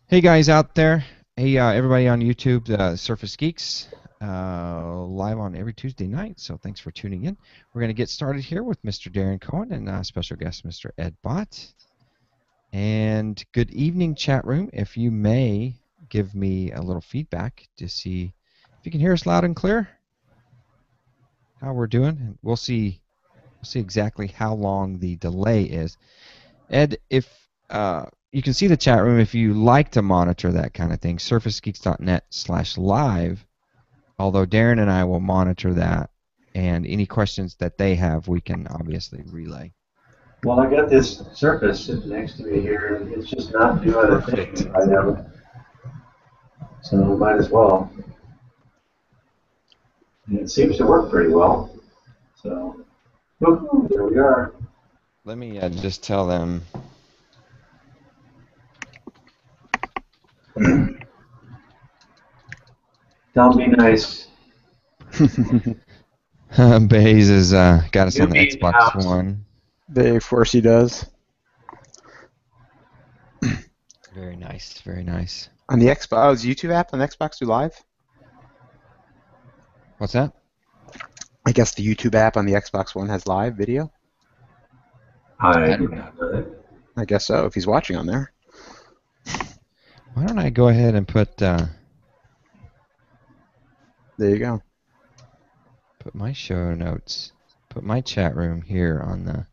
Hey guys out there. Hey everybody on YouTube, Surface Geeks, live on every Tuesday night. So thanks for tuning in. We're going to get started here with Mr. Darren Cohen and special guest Mr. Ed Bott. And good evening, chat room. If you may give me a little feedback to see if you can hear us loud and clear, how we're doing. And we'll see exactly how long the delay is. Ed, if you can see the chat room if you like to monitor that kind of thing, surfacegeeks.net/live, although Darren and I will monitor that, and any questions that they have we can obviously relay. Well, I got this Surface sitting next to me here, and it's just not doing a thing right now. So might as well. And it seems to work pretty well. So, woohoo, there we are. Let me just tell them. Don't be nice. Baze has got us on the Xbox One. Of course he does. Very nice, very nice. On the Xbox, YouTube app on Xbox do live? What's that? I guess the YouTube app on the Xbox One has live video? I guess so, if he's watching on there. Why don't I go ahead and put... there you go. Put my show notes, put my chat room here on the...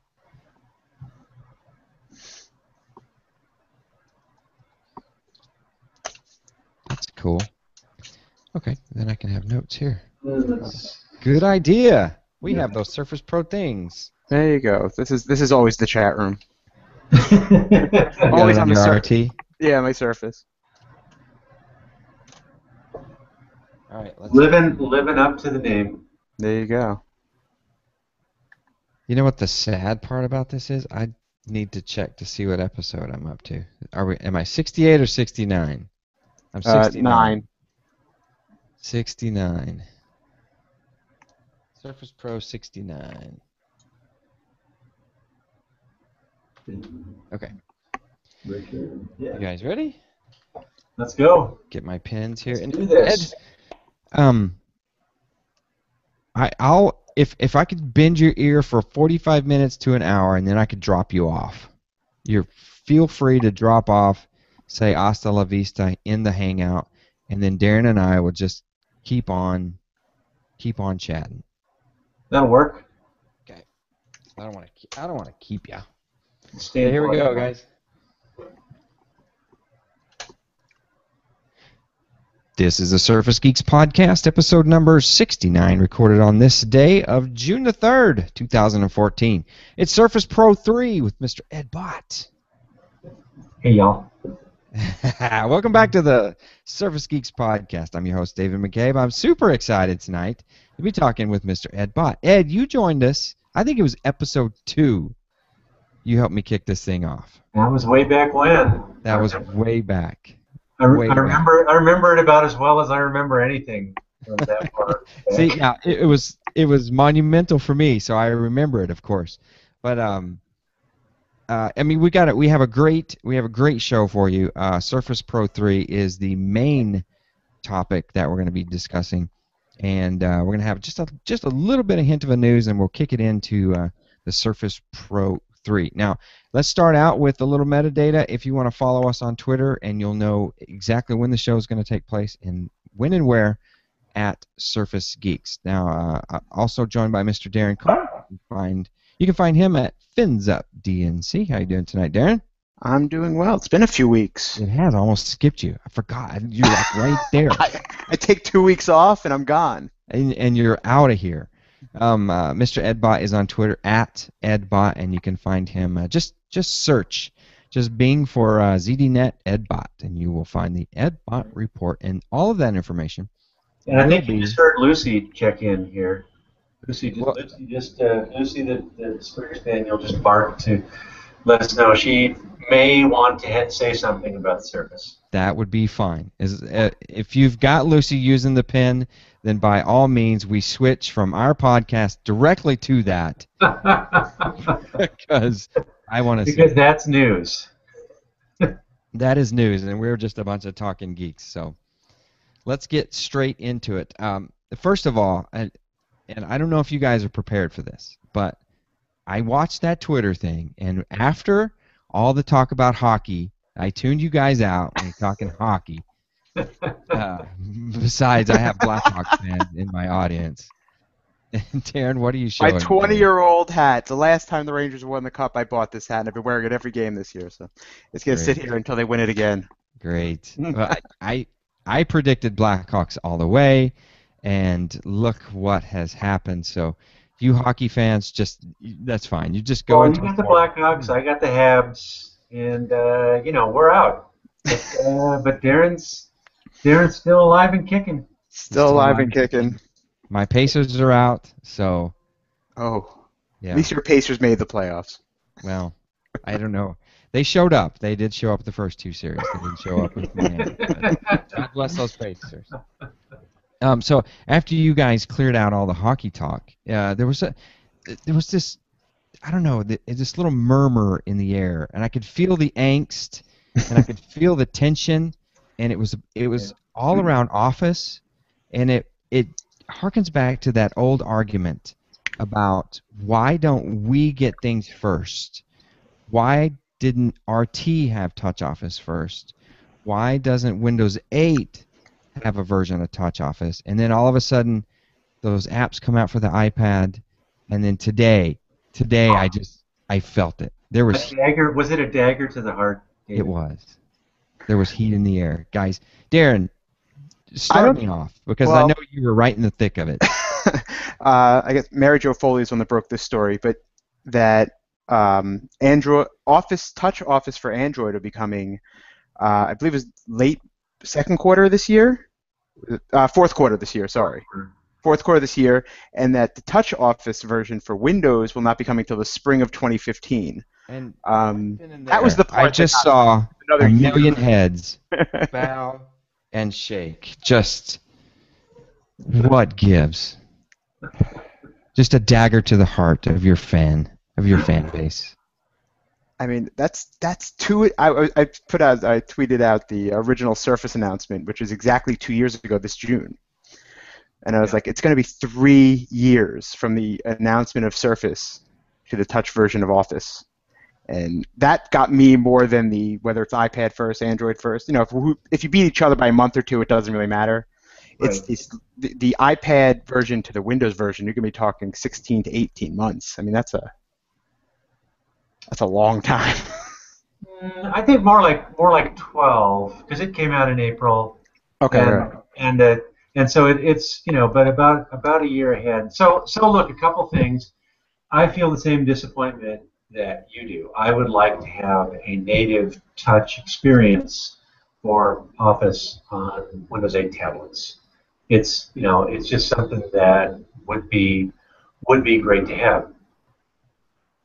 That's cool. Okay, then I can have notes here. Good idea. We have those Surface Pro things. There you go. This is always the chat room. Always on your RT. Yeah, my Surface. All right, let's living up to the name. There you go. You know what the sad part about this is? I need to check to see what episode I'm up to. Am I 68 or 69? I'm 69. 69. Surface Pro 69. Okay. Yeah. You guys ready? Let's go. Get my pens here. Let's do this. Ed, I'll if I could bend your ear for 45 minutes to an hour, and then I could drop you off. Feel free to drop off, say hasta la vista in the hangout, and then Darren and I will just keep on chatting. That'll work. Okay. I don't want to keep you. Okay, here we go, guys. This is the Surface Geeks Podcast, episode number 69, recorded on this day of June the 3rd, 2014. It's Surface Pro 3 with Mr. Ed Bott. Hey, y'all. Welcome back to the Surface Geeks Podcast. I'm your host, David McCabe. I'm super excited tonight to be talking with Mr. Ed Bott. Ed, you joined us, I think it was episode 2. You helped me kick this thing off. That was way back when. That was way back. I remember it about as well as I remember anything from that part. See, yeah, it was monumental for me, so I remember it, of course. But I mean, we have a great show for you. Surface Pro 3 is the main topic that we're going to be discussing, and we're going to have just a little bit of hint of a news, and we'll kick it into the Surface Pro 3. Now, let's start out with a little metadata. If you want to follow us on Twitter, and you'll know exactly when the show is going to take place and when and where at Surface Geeks. Now, also joined by Mr. Darren Cohen. You can find him at FinsUpDNC. How you doing tonight, Darren? I'm doing well. It's been a few weeks. It has. I almost skipped you. I forgot. You're like right there. I take 2 weeks off and I'm gone. And you're out of here. Mr. Ed Bott is on Twitter at Ed Bott, and you can find him. Just search, just Bing for ZDNet Ed Bott, and you will find the Ed Bott report and all of that information. And I think you just heard Lucy check in here. Lucy, the Springer Spaniel, just barked to let us know she may want to say something about the Surface. That would be fine. If you've got Lucy using the pen, then by all means we switch from our podcast directly to that. Because I want to see. Because that's news. That is news, and we're just a bunch of talking geeks. So let's get straight into it. First of all, and I don't know if you guys are prepared for this, but I watched that Twitter thing, and after all the talk about hockey, I tuned you guys out when you're talking hockey. Besides, I have Blackhawks fans in my audience. And Darren, what are you showing? My 20-year-old hat. The last time the Rangers won the Cup, I bought this hat, and I've been wearing it every game this year. So it's going to sit here until they win it again. Great. Well, I predicted Blackhawks all the way, and look what has happened. So you hockey fans, that's fine. You just go into you got the Blackhawks, I got the Habs, and we're out. But Darren's still alive and kicking. Still alive and kicking. My Pacers are out, so. Oh. Yeah. At least your Pacers made the playoffs. Well, I don't know. They showed up. They did show up the first two series. They didn't show up with Miami. God bless those Pacers. So after you guys cleared out all the hockey talk, there was this, I don't know, this little murmur in the air, and I could feel the angst, and I could feel the tension, and it was all around Office, and it harkens back to that old argument about why don't we get things first? Why didn't RT have Touch Office first? Why doesn't Windows 8 have a version of Touch Office? And then all of a sudden, those apps come out for the iPad, and then today I felt it. There was a dagger. Was it a dagger to the heart, David? It was. There was heat in the air, guys. Darren, start me off because I know you were right in the thick of it. I guess Mary Jo Foley is the one that broke this story, but that Android Touch Office for Android will be coming, I believe, is late second quarter this year, fourth quarter this year. Sorry, fourth quarter this year, and that the Touch Office version for Windows will not be coming till the spring of 2015. And that was the part I just saw a million heads bow and shake. Just what gives? Just a dagger to the heart of your fan base. I mean, that's two. I tweeted out the original Surface announcement, which was exactly 2 years ago this June, and I was like, it's going to be 3 years from the announcement of Surface to the touch version of Office, and that got me more than whether it's iPad first, Android first. If you beat each other by a month or two, it doesn't really matter. Right. It's the iPad version to the Windows version. You're going to be talking 16 to 18 months. I mean, that's a long time. I think more like 12 because it came out in April. Okay. And so it's but about a year ahead. So look, a couple things. I feel the same disappointment that you do. I would like to have a native touch experience for Office on Windows 8 tablets. It's just something that would be great to have.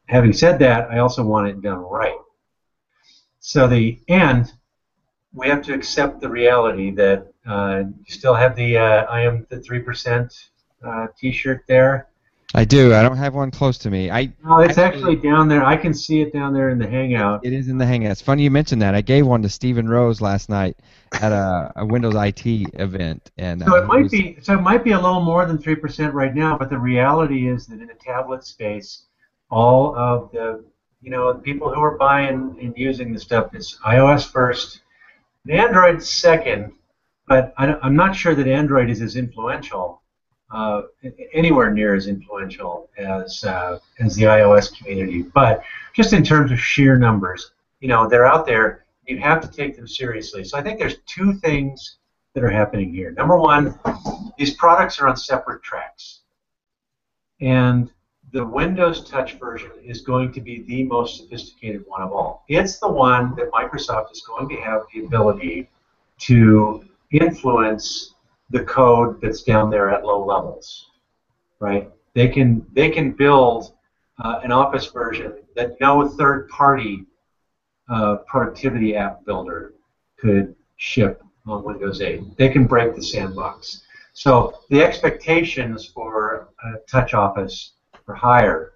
Having said that, I also want it done right. So we have to accept the reality that you still have the I am the 3% T-shirt there. I do. I don't have one close to me. No, it's actually down there. I can see it down there in the Hangout. It is in the Hangout. It's funny you mentioned that. I gave one to Stephen Rose last night at a Windows IT event, and so it might be a little more than 3% right now. But the reality is that in the tablet space, all of the people who are buying and using the stuff is iOS first, and Android second. But I'm not sure that Android is as influential. Anywhere near as influential as the iOS community, but just in terms of sheer numbers, they're out there. You have to take them seriously. So I think there's two things that are happening here. Number one, these products are on separate tracks, and the Windows Touch version is going to be the most sophisticated one of all. It's the one that Microsoft is going to have the ability to influence the code that's down there at low levels, right? They can build an Office version that no third-party productivity app builder could ship on Windows 8. They can break the sandbox. So the expectations for Touch Office are higher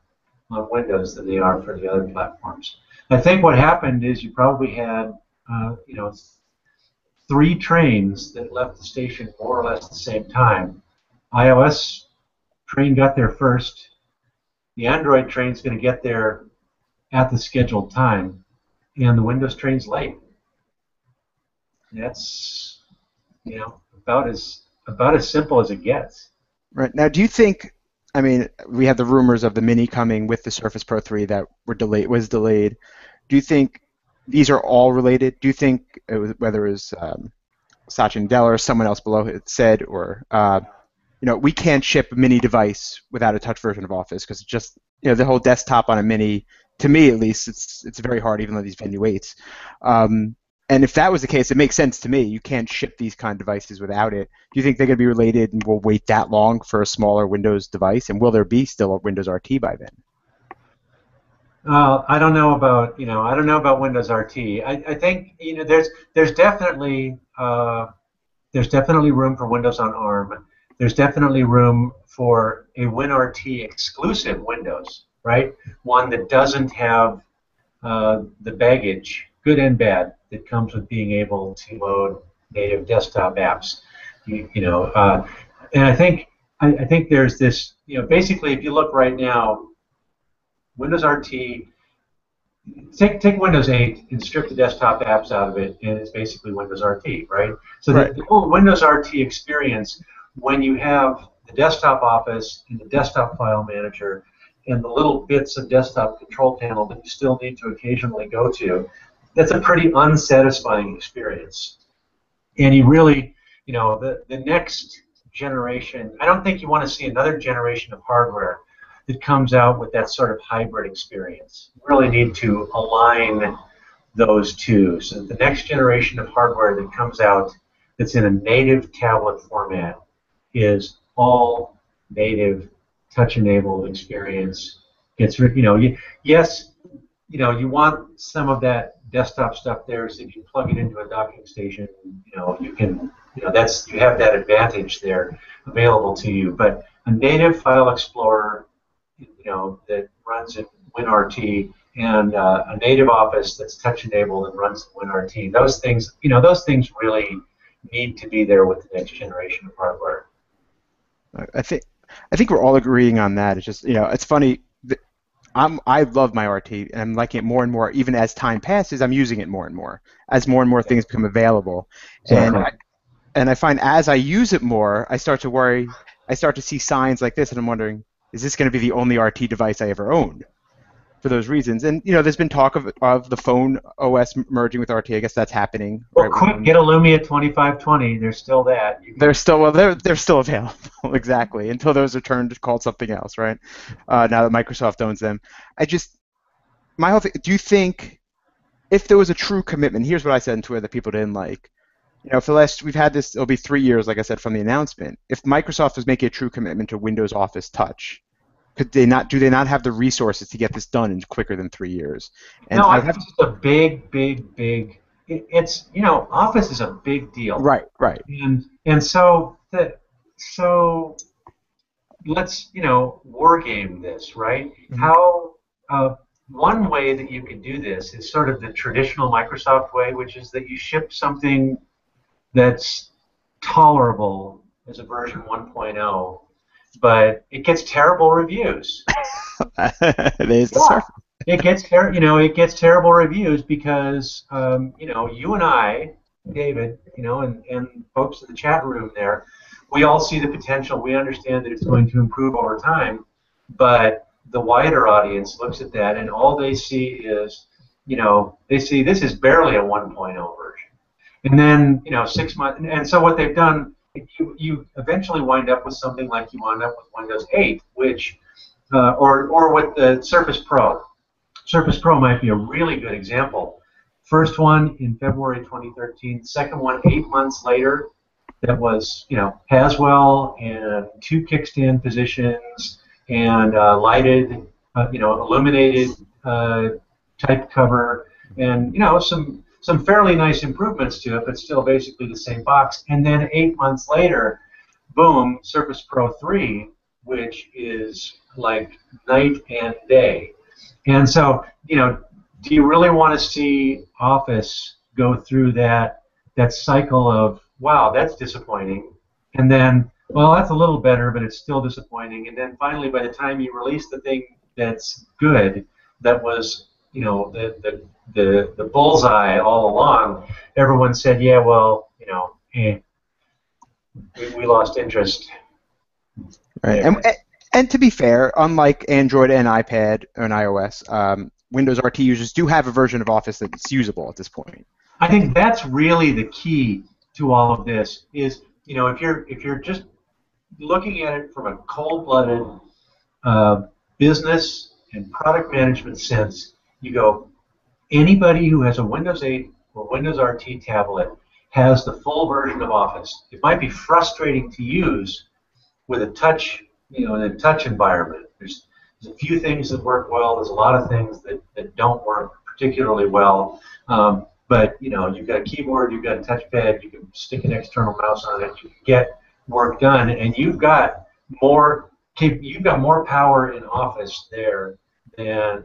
on Windows than they are for the other platforms. I think what happened is you probably had three trains that left the station more or less at the same time. iOS train got there first. The Android train's going to get there at the scheduled time, and the Windows train's late. That's about as simple as it gets. Right. Now, do you think, I mean, we had the rumors of the Mini coming with the Surface Pro 3 that was delayed. Do you think these are all related? Do you think whether it was Satya Nadella or someone else below it said, or we can't ship a Mini device without a touch version of Office because just the whole desktop on a Mini, to me at least, it's very hard, even though these Venue 8s. And if that was the case, it makes sense to me. You can't ship these kind of devices without it. Do you think they're going to be related and we'll wait that long for a smaller Windows device? And will there be still a Windows RT by then? I don't know about Windows RT. I think there's definitely room for Windows on ARM. There's definitely room for a WinRT exclusive Windows, right? One that doesn't have the baggage, good and bad, that comes with being able to load native desktop apps. And I think there's this. Basically, if you look right now, Windows RT. Take Windows 8 and strip the desktop apps out of it, and it's basically Windows RT, right? So right. The whole Windows RT experience, when you have the desktop office and the desktop file manager and the little bits of desktop control panel that you still need to occasionally go to, that's a pretty unsatisfying experience. And you really, the next generation, I don't think you want to see another generation of hardware that comes out with that sort of hybrid experience. You really need to align those two. So the next generation of hardware that comes out that's in a native tablet format is all native touch-enabled experience. Yes, you want some of that desktop stuff there, so if you plug it into a docking station, you have that advantage there available to you. But a native file explorer, that runs in WinRT, and a native Office that's touch-enabled and runs in WinRT, those things really need to be there with the next generation of hardware. I think we're all agreeing on that. It's just it's funny. I love my RT, and I'm liking it more and more. Even as time passes, I'm using it more and more as more and more things become available. Exactly. And I find as I use it more, I start to worry. I start to see signs like this, and I'm wondering, is this going to be the only RT device I ever own? For those reasons, and there's been talk of the phone OS merging with RT. I guess that's happening. Well, quick, get a Lumia 2520. There's still that. They're still available exactly until those are called something else, right? Now that Microsoft owns them, my whole thing. Do you think if there was a true commitment? Here's what I said in Twitter that people didn't like. We've had this. It'll be 3 years, like I said, from the announcement. If Microsoft was making a true commitment to Windows Office Touch, do they not have the resources to get this done in quicker than 3 years? And no, I think it's a big. It's Office is a big deal. Right. And so let's war game this, right? Mm-hmm. How one way that you can do this is sort of the traditional Microsoft way, which is that you ship something that's tolerable as a version 1.0. But it gets terrible reviews. It gets terrible reviews because you and I, David, and folks in the chat room there, we all see the potential. We understand that it's going to improve over time, but the wider audience looks at that and all they see is, they see this is barely a 1.0 version, and then 6 months, and so what they've done. You eventually wind up with something like you wind up with Windows 8, which, or with the Surface Pro. Surface Pro might be a really good example. First one in February 2013. Second one 8 months later. That was, Haswell and 2 kickstand positions and lighted, illuminated type cover, and some fairly nice improvements to it, but still basically the same box. And then 8 months later, boom, Surface Pro 3, which is like night and day. And so, do you really want to see Office go through that cycle of, wow, that's disappointing, and then, well, that's a little better, but it's still disappointing, and then finally, by the time you release the thing that's good, that was, the bullseye all along, everyone said, yeah, well, we lost interest. Right. And to be fair, unlike Android and iPad and iOS, Windows RT users do have a version of Office that's usable at this point. I think that's really the key to all of this is, if you're just looking at it from a cold-blooded business and product management sense, you go, anybody who has a Windows 8 or Windows RT tablet has the full version of Office. It might be frustrating to use with a touch, in a touch environment. There's a few things that work well. There's a lot of things that don't work particularly well. But you've got a keyboard, you've got a touchpad, you can stick an external mouse on it, you can get work done, and you've got more power in Office there than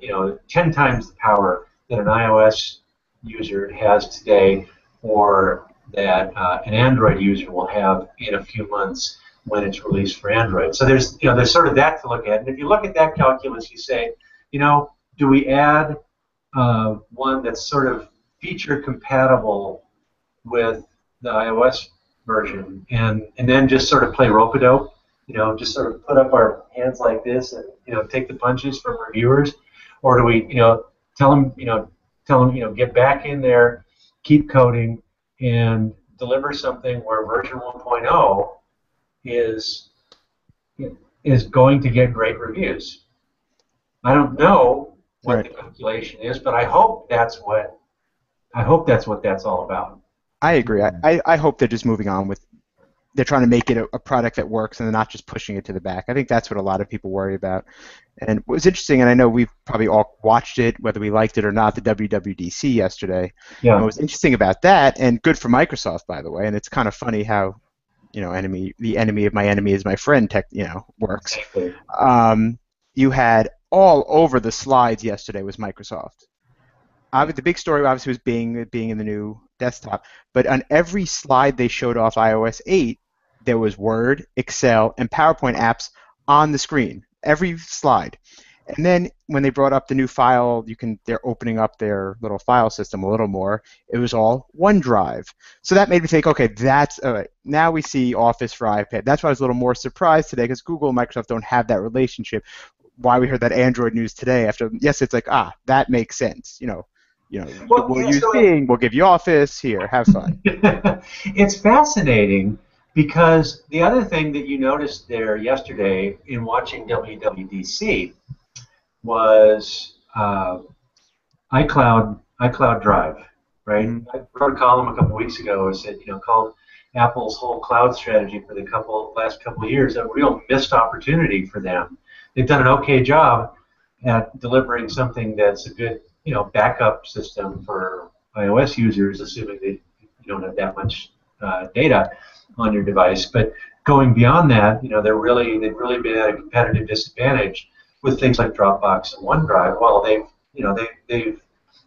10 times the power that an iOS user has today, or that an Android user will have in a few months when it's released for Android. So there's sort of that to look at. And if you look at that calculus, you say, do we add one that's sort of feature compatible with the iOS version, and then just sort of play rope-a-dope, just sort of put up our hands like this and take the punches from reviewers, or do we tell them get back in there, keep coding, and deliver something where version 1.0 is going to get great reviews. I don't know what the calculation is, but I hope that's what that's all about. I agree. I hope they're just moving on with. They're trying to make it a product that works, and they're not just pushing it to the back. I think that's what a lot of people worry about. And what was interesting, and I know we've probably all watched it, whether we liked it or not, the WWDC yesterday. Yeah. And what was interesting about that, and good for Microsoft, by the way, and it's kind of funny how, the enemy of my enemy is my friend works. You had all over the slides yesterday was Microsoft. The big story obviously was being in the new desktop, but on every slide they showed off iOS 8, there was Word, Excel, and PowerPoint apps on the screen. Every slide. And then when they brought up the new file, they're opening up their little file system a little more. It was all OneDrive. So that made me think, okay, that's all right. Now we see Office for iPad. That's why I was a little more surprised today, because Google and Microsoft don't have that relationship. Why we heard that Android news today it's like, that makes sense. We'll use Bing, we'll give you Office, here, have fun. It's fascinating, because the other thing that you noticed there yesterday in watching WWDC was iCloud Drive, right? Mm-hmm. I wrote a column a couple weeks ago that said, called Apple's whole cloud strategy for the last couple of years a real missed opportunity for them. They've done an okay job at delivering something that's a good backup system for iOS users, assuming that you don't have that much data on your device. But going beyond that, they've really been at a competitive disadvantage with things like Dropbox and OneDrive. Well,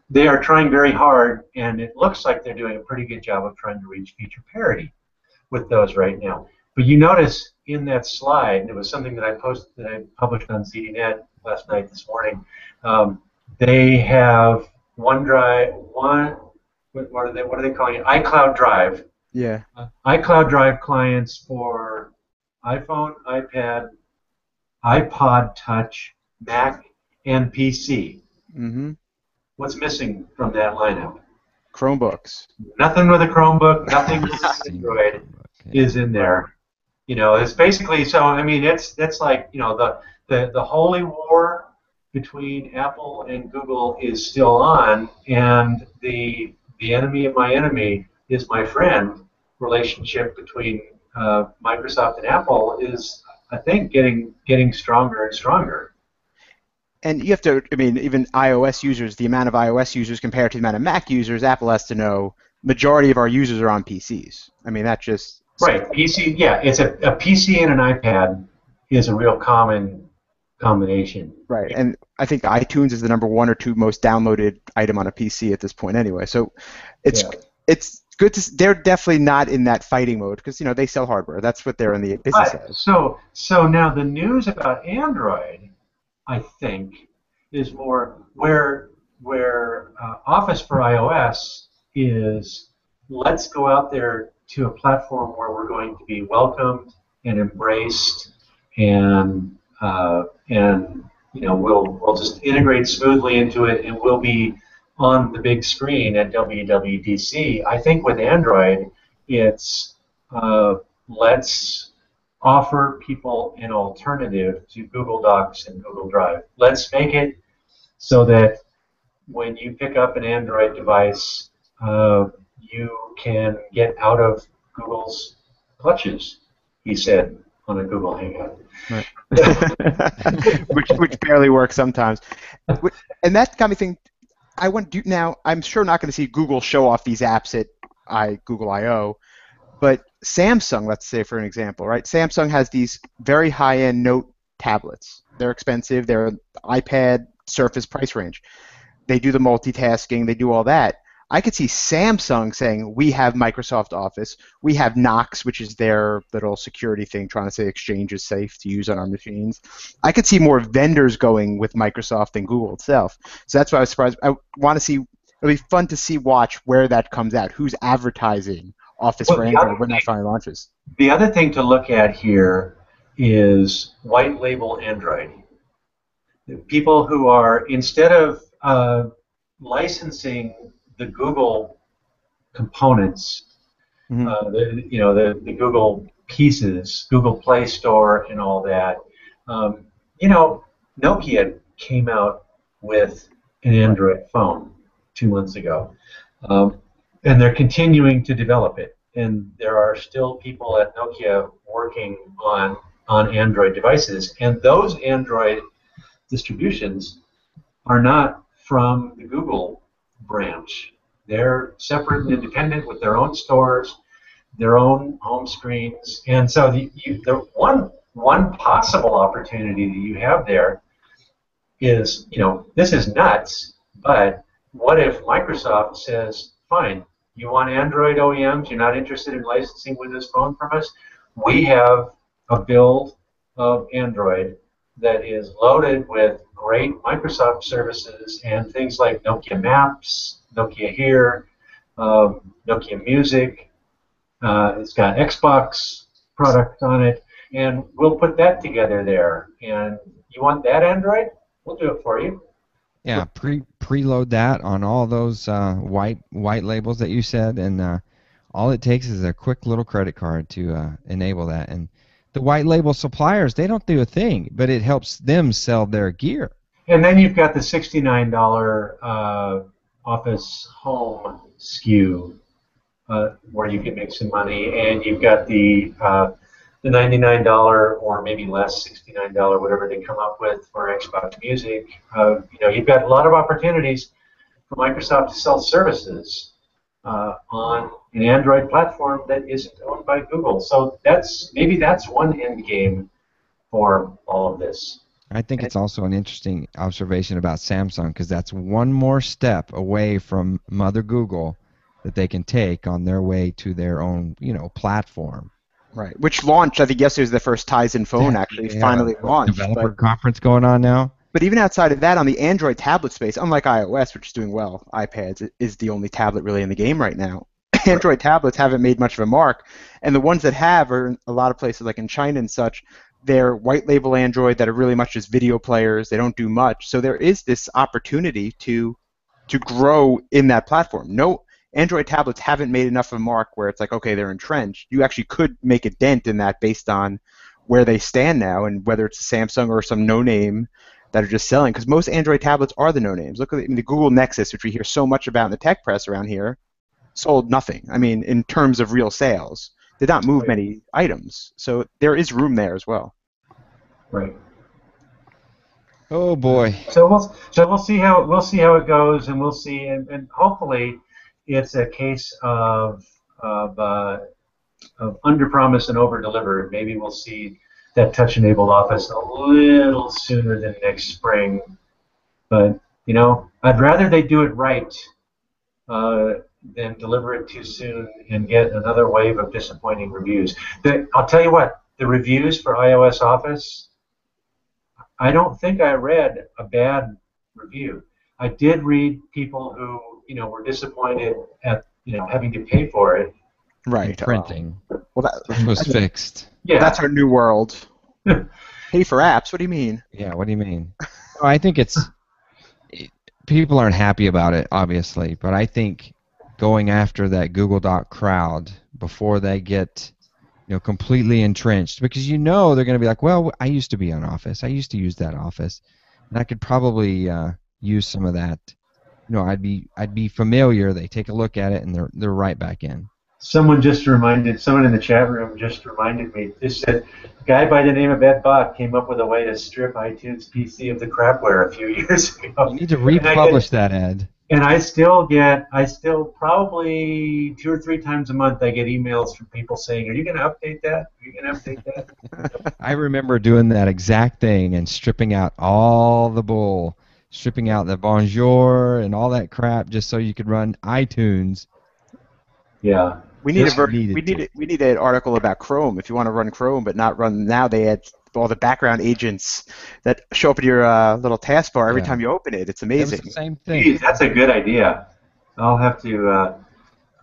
they are trying very hard, and it looks like they're doing a pretty good job of trying to reach feature parity with those right now. But you notice in that slide, and it was something that I published on ZDNet last night, this morning. They have OneDrive, what are they calling it? iCloud Drive. Yeah. iCloud Drive clients for iPhone, iPad, iPod Touch, Mac, and PC. Mm-hmm. What's missing from that lineup? Chromebooks. Nothing with a Chromebook, nothing with Android is in there. It's basically, so I mean, that's like, the holy war between Apple and Google is still on, and the enemy of my enemy is my friend relationship between Microsoft and Apple is, I think, getting stronger and stronger. And you have to, even iOS users, the amount of iOS users compared to the amount of Mac users, Apple has to know majority of our users are on PCs. That just... Right, PC, yeah, it's a PC and an iPad is a real common combination. Right, and I think iTunes is the number one or two most downloaded item on a PC at this point anyway. So it's Yeah. it's good to. They're definitely not in that fighting mode because they sell hardware. That's what they're in the business But of. so now the news about Android, I think, is more where Office for iOS is. Let's go out there to a platform where we're going to be welcomed and embraced, and we'll just integrate smoothly into it, and we'll be on the big screen at WWDC. I think with Android, it's let's offer people an alternative to Google Docs and Google Drive. Let's make it so that when you pick up an Android device, you can get out of Google's clutches, he said on a Google Hangout. Right. which barely works sometimes. And that got me thinking, now, I'm sure not going to see Google show off these apps at Google I/O, but Samsung, let's say for an example, right? Samsung has these very high-end Note tablets. They're expensive. They're iPad Surface price range. They do the multitasking. They do all that. I could see Samsung saying, we have Microsoft Office. We have Knox, which is their little security thing, trying to say Exchange is safe to use on our machines. I could see more vendors going with Microsoft than Google itself. So that's why I was surprised. I want to see, it'll be fun to watch where that comes out. Who's advertising Office for Android when that finally launches? The other thing to look at here is white label Android. People who are, instead of licensing the Google components, the Google pieces, Google Play Store, and all that. Nokia came out with an Android phone 2 months ago, and they're continuing to develop it. And there are still people at Nokia working on Android devices, and those Android distributions are not from the Google branch. They're separate and independent with their own stores, their own home screens, and so the one possible opportunity that you have there is, this is nuts, but what if Microsoft says, fine, you want Android OEMs, you're not interested in licensing Windows Phone from us? We have a build of Android that is loaded with great Microsoft services and things like Nokia Maps, Nokia Here, Nokia Music. It's got Xbox product on it, and we'll put that together there. And you want that Android? We'll do it for you. Yeah, preload that on all those white labels that you said, and all it takes is a quick little credit card to enable that. And the white label suppliers, they don't do a thing, but it helps them sell their gear. And then you've got the $69 Office Home SKU where you can make some money, and you've got the $99 or maybe less, $69, whatever they come up with for Xbox Music. You've got a lot of opportunities for Microsoft to sell services on an Android platform that isn't owned by Google. So maybe that's one end game for all of this. I think it's also an interesting observation about Samsung, because that's one more step away from Mother Google that they can take on their way to their own, platform. Right, which launched, I think yesterday was the first Tizen phone finally launched. Developer conference going on now. But even outside of that, on the Android tablet space, unlike iOS, which is doing well, iPads is the only tablet really in the game right now. Android tablets haven't made much of a mark, and the ones that have are in a lot of places like in China and such. They're white label Android that are really much just video players. They don't do much. So there is this opportunity to grow in that platform. No, Android tablets haven't made enough of a mark where it's like, okay, they're entrenched. You actually could make a dent in that based on where they stand now, and whether it's a Samsung or some no-name that are just selling, because most Android tablets are the no-names. Look at the Google Nexus, which we hear so much about in the tech press around here, sold nothing. I mean, in terms of real sales, did not move many items. So there is room there as well. Right. Oh boy. So we'll see how it goes, and we'll see, and hopefully it's a case of under promise and over deliver. Maybe we'll see that touch-enabled Office a little sooner than next spring. But, I'd rather they do it right uh, than deliver it too soon and get another wave of disappointing reviews. I'll tell you what, the reviews for iOS Office, I don't think I read a bad review. I did read people who, were disappointed at, having to pay for it. Right. Printing. Well, It was fixed. Yeah. That's our new world. Pay for apps? What do you mean? Yeah, what do you mean? I think people aren't happy about it, obviously, but I think going after that Google Doc crowd before they get completely entrenched, because they're going to be like, well, I used to be on Office. I used to use that Office, and I could probably use some of that. I'd be familiar. They take a look at it, and they're right back in. Someone in the chat room just reminded me. They said a guy by the name of Ed Bott came up with a way to strip iTunes PC of the crapware a few years ago. You need to republish that, Ed. And I still probably 2 or 3 times a month I get emails from people saying, "Are you going to update that? Are you going to update that?" I remember doing that exact thing and stripping out all the bull, stripping out the bonjour and all that crap just so you could run iTunes. Yeah. We need an article about Chrome if you want to run Chrome, but not run now. They add all the background agents that show up in your little taskbar every time you open it. It's amazing. It's the same thing. Geez, that's a good idea. I'll have to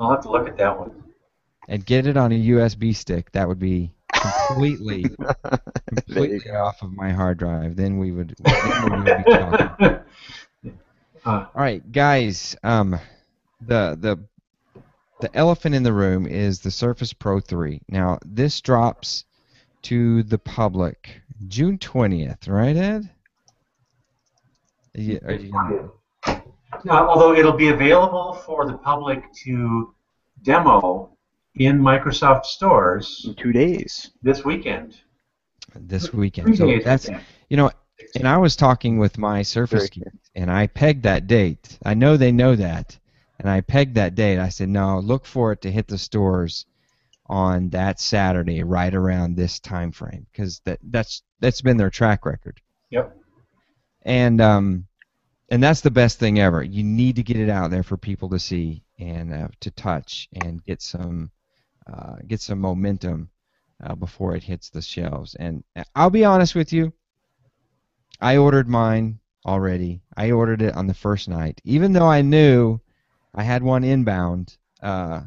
look at that one. And get it on a USB stick. That would be completely off of my hard drive. Then we would be talking. All right, guys. The elephant in the room is the Surface Pro 3. Now, this drops to the public June 20th, right, Ed? Although it'll be available for the public to demo in Microsoft stores in 2 days. This weekend. So that's, and I was talking with my Surface geeks, and I pegged that date. I know they know that. And I pegged that date. I said, no, look for it to hit the stores on that Saturday, right around this time frame, because that's been their track record. Yep. And that's the best thing ever. You need to get it out there for people to see and to touch and get some momentum before it hits the shelves. And I'll be honest with you, I ordered mine already. I ordered it on the first night, even though I knew I had one inbound. That's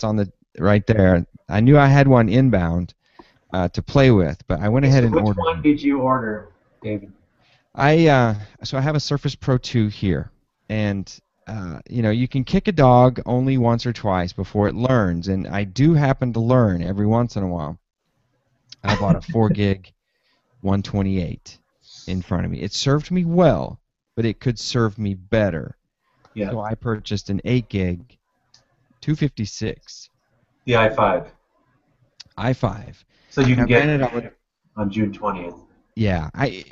on the right there. I knew I had one inbound to play with, but I went ahead and ordered. Which one did you order, David? So I have a Surface Pro 2 here, and you can kick a dog only once or twice before it learns, and I do happen to learn every once in a while. I bought a 4 gig 128 in front of me. It served me well, but it could serve me better. Yeah. So I purchased an 8 gig 256. The i5. i5. So you can get it on June 20th. Yeah, I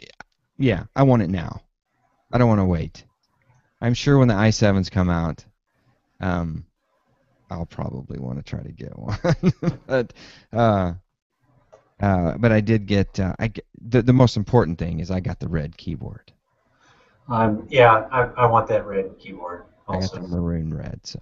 want it now. I don't want to wait. I'm sure when the i7s come out, I'll probably want to try to get one. But I did get the most important thing is I got the red keyboard. I want that red keyboard also. I got the maroon red, so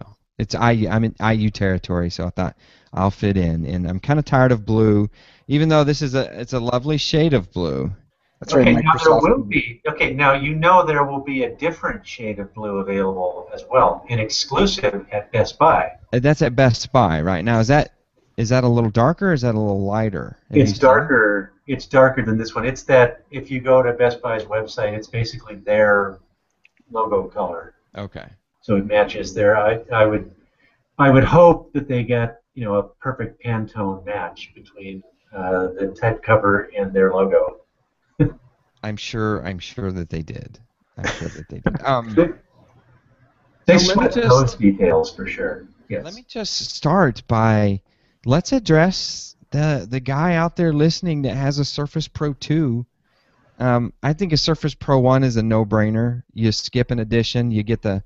I'm in IU territory, so I thought I'll fit in. And I'm kind of tired of blue, even though it's a lovely shade of blue. That's right. Now there will be. Okay, now there will be a different shade of blue available as well, an exclusive at Best Buy. That's at Best Buy right now. Is that a little darker or is that a little lighter? It's darker. It's darker than this one. It's that if you go to Best Buy's website, it's basically their logo color. Okay. So it matches their. I would hope that they get a perfect Pantone match between the type cover and their logo. I'm sure that they did. They split those details for sure. Yes. Let me just start by let's address the guy out there listening that has a Surface Pro 2. I think a Surface Pro 1 is a no-brainer. You skip an edition, you get the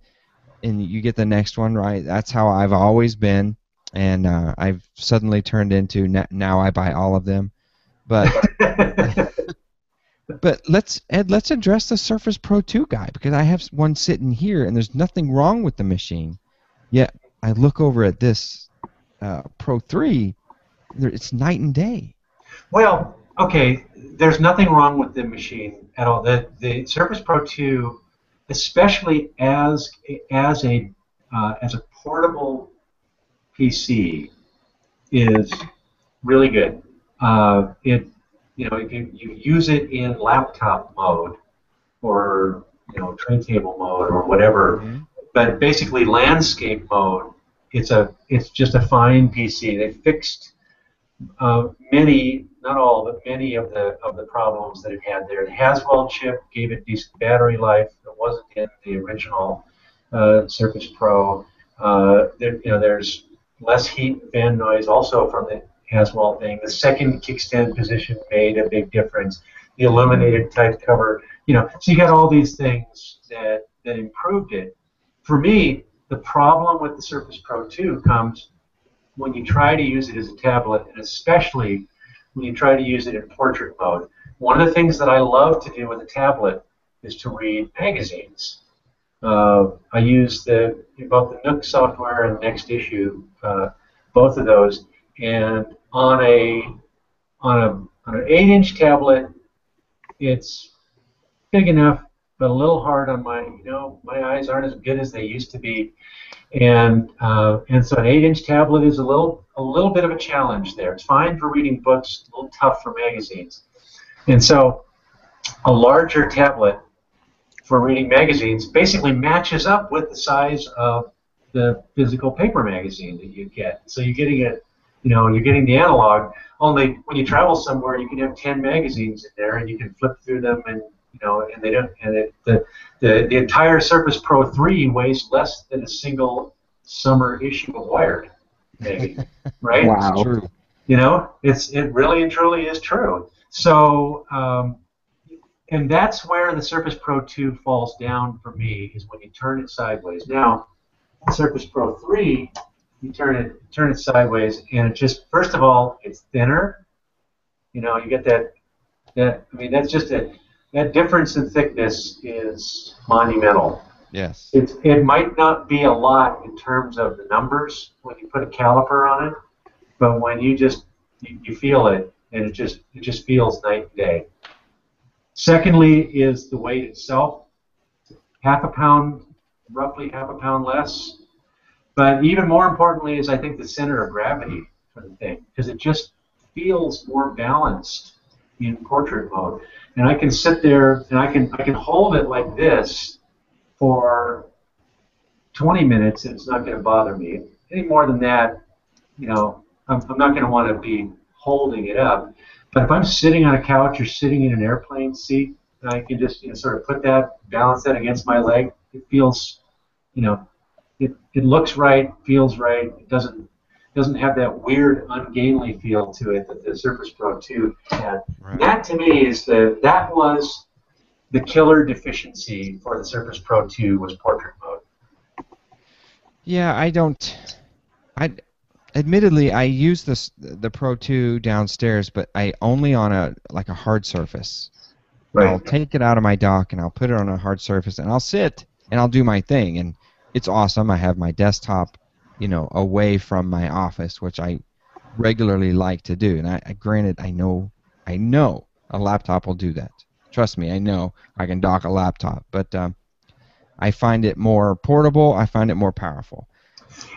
next one, right? That's how I've always been, and I've suddenly turned into now I buy all of them. But but let's address the Surface Pro 2 guy, because I have one sitting here and there's nothing wrong with the machine. Yet I look over at this Pro 3, it's night and day. Well, okay, there's nothing wrong with the machine at all. The Surface Pro 2, especially as a portable PC, is really good. It you use it in laptop mode or tray table mode or whatever, but basically landscape mode. It's just a fine PC. They fixed many, not all, but many of the problems that it had there. The Haswell chip gave it decent battery life. It wasn't in the original Surface Pro. There's less heat and fan noise also from the Haswell thing. The second kickstand position made a big difference. The illuminated type cover, so you got all these things that improved it. For me, the problem with the Surface Pro 2 comes when you try to use it as a tablet, and especially when you try to use it in portrait mode. One of the things that I love to do with a tablet is to read magazines. I use both the Nook software and Next Issue, both of those, and on an 8-inch tablet, it's big enough, but a little hard on my eyes aren't as good as they used to be. And so an 8-inch tablet is a little bit of a challenge there. It's fine for reading books, a little tough for magazines. And so a larger tablet for reading magazines basically matches up with the size of the physical paper magazine that you get. So you're getting you're getting the analog. Only when you travel somewhere, you can have 10 magazines in there, and you can flip through them, and and they don't. And the entire Surface Pro 3 weighs less than a single summer issue of Wired, maybe, right? Wow. It's true. It really and truly is true. So, and that's where the Surface Pro 2 falls down for me, is when you turn it sideways. Now, the Surface Pro 3, you turn it sideways, and it just, first of all, it's thinner. You get that. That's just that difference in thickness is monumental. Yes. It might not be a lot in terms of the numbers when you put a caliper on it, but when you feel it, and it just feels night and day. Secondly is the weight itself. Roughly half a pound less. But even more importantly is, I think, the center of gravity for the thing, because it just feels more balanced in portrait mode. And I can sit there and I can hold it like this for 20 minutes, and it's not going to bother me. Any more than that, I'm not going to want to be holding it up. But if I'm sitting on a couch or sitting in an airplane seat, I can just sort of balance that against my leg. It feels, it looks right, feels right. It doesn't have that weird, ungainly feel to it that the Surface Pro 2 had. Right. That, to me, that was the killer deficiency for the Surface Pro 2, was portrait mode. Yeah, admittedly, I use the Pro 2 downstairs, but I only on a hard surface. Right. I'll take it out of my dock and I'll put it on a hard surface, and I'll sit and I'll do my thing, and it's awesome. I have my desktop, away from my office, which I regularly like to do. And granted, I know a laptop will do that. Trust me, I know I can dock a laptop, but I find it more portable. I find it more powerful.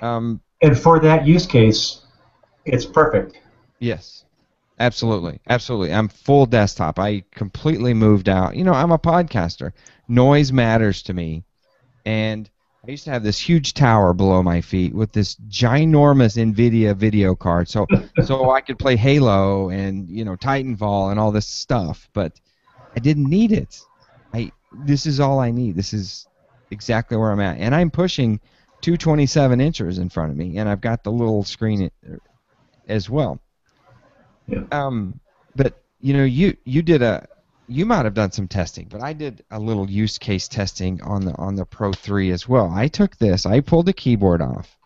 And for that use case, it's perfect. Yes, absolutely. I'm full desktop. I completely moved out. I'm a podcaster. Noise matters to me, and I used to have this huge tower below my feet with this ginormous NVIDIA video card, so I could play Halo and Titanfall and all this stuff, but I didn't need it. This is all I need. This is exactly where I'm at, and I'm pushing 227 inches in front of me, and I've got the little screen as well. Yeah. But you might have done some testing, but I did a little use case testing on the Pro 3 as well. I took this, I pulled the keyboard off,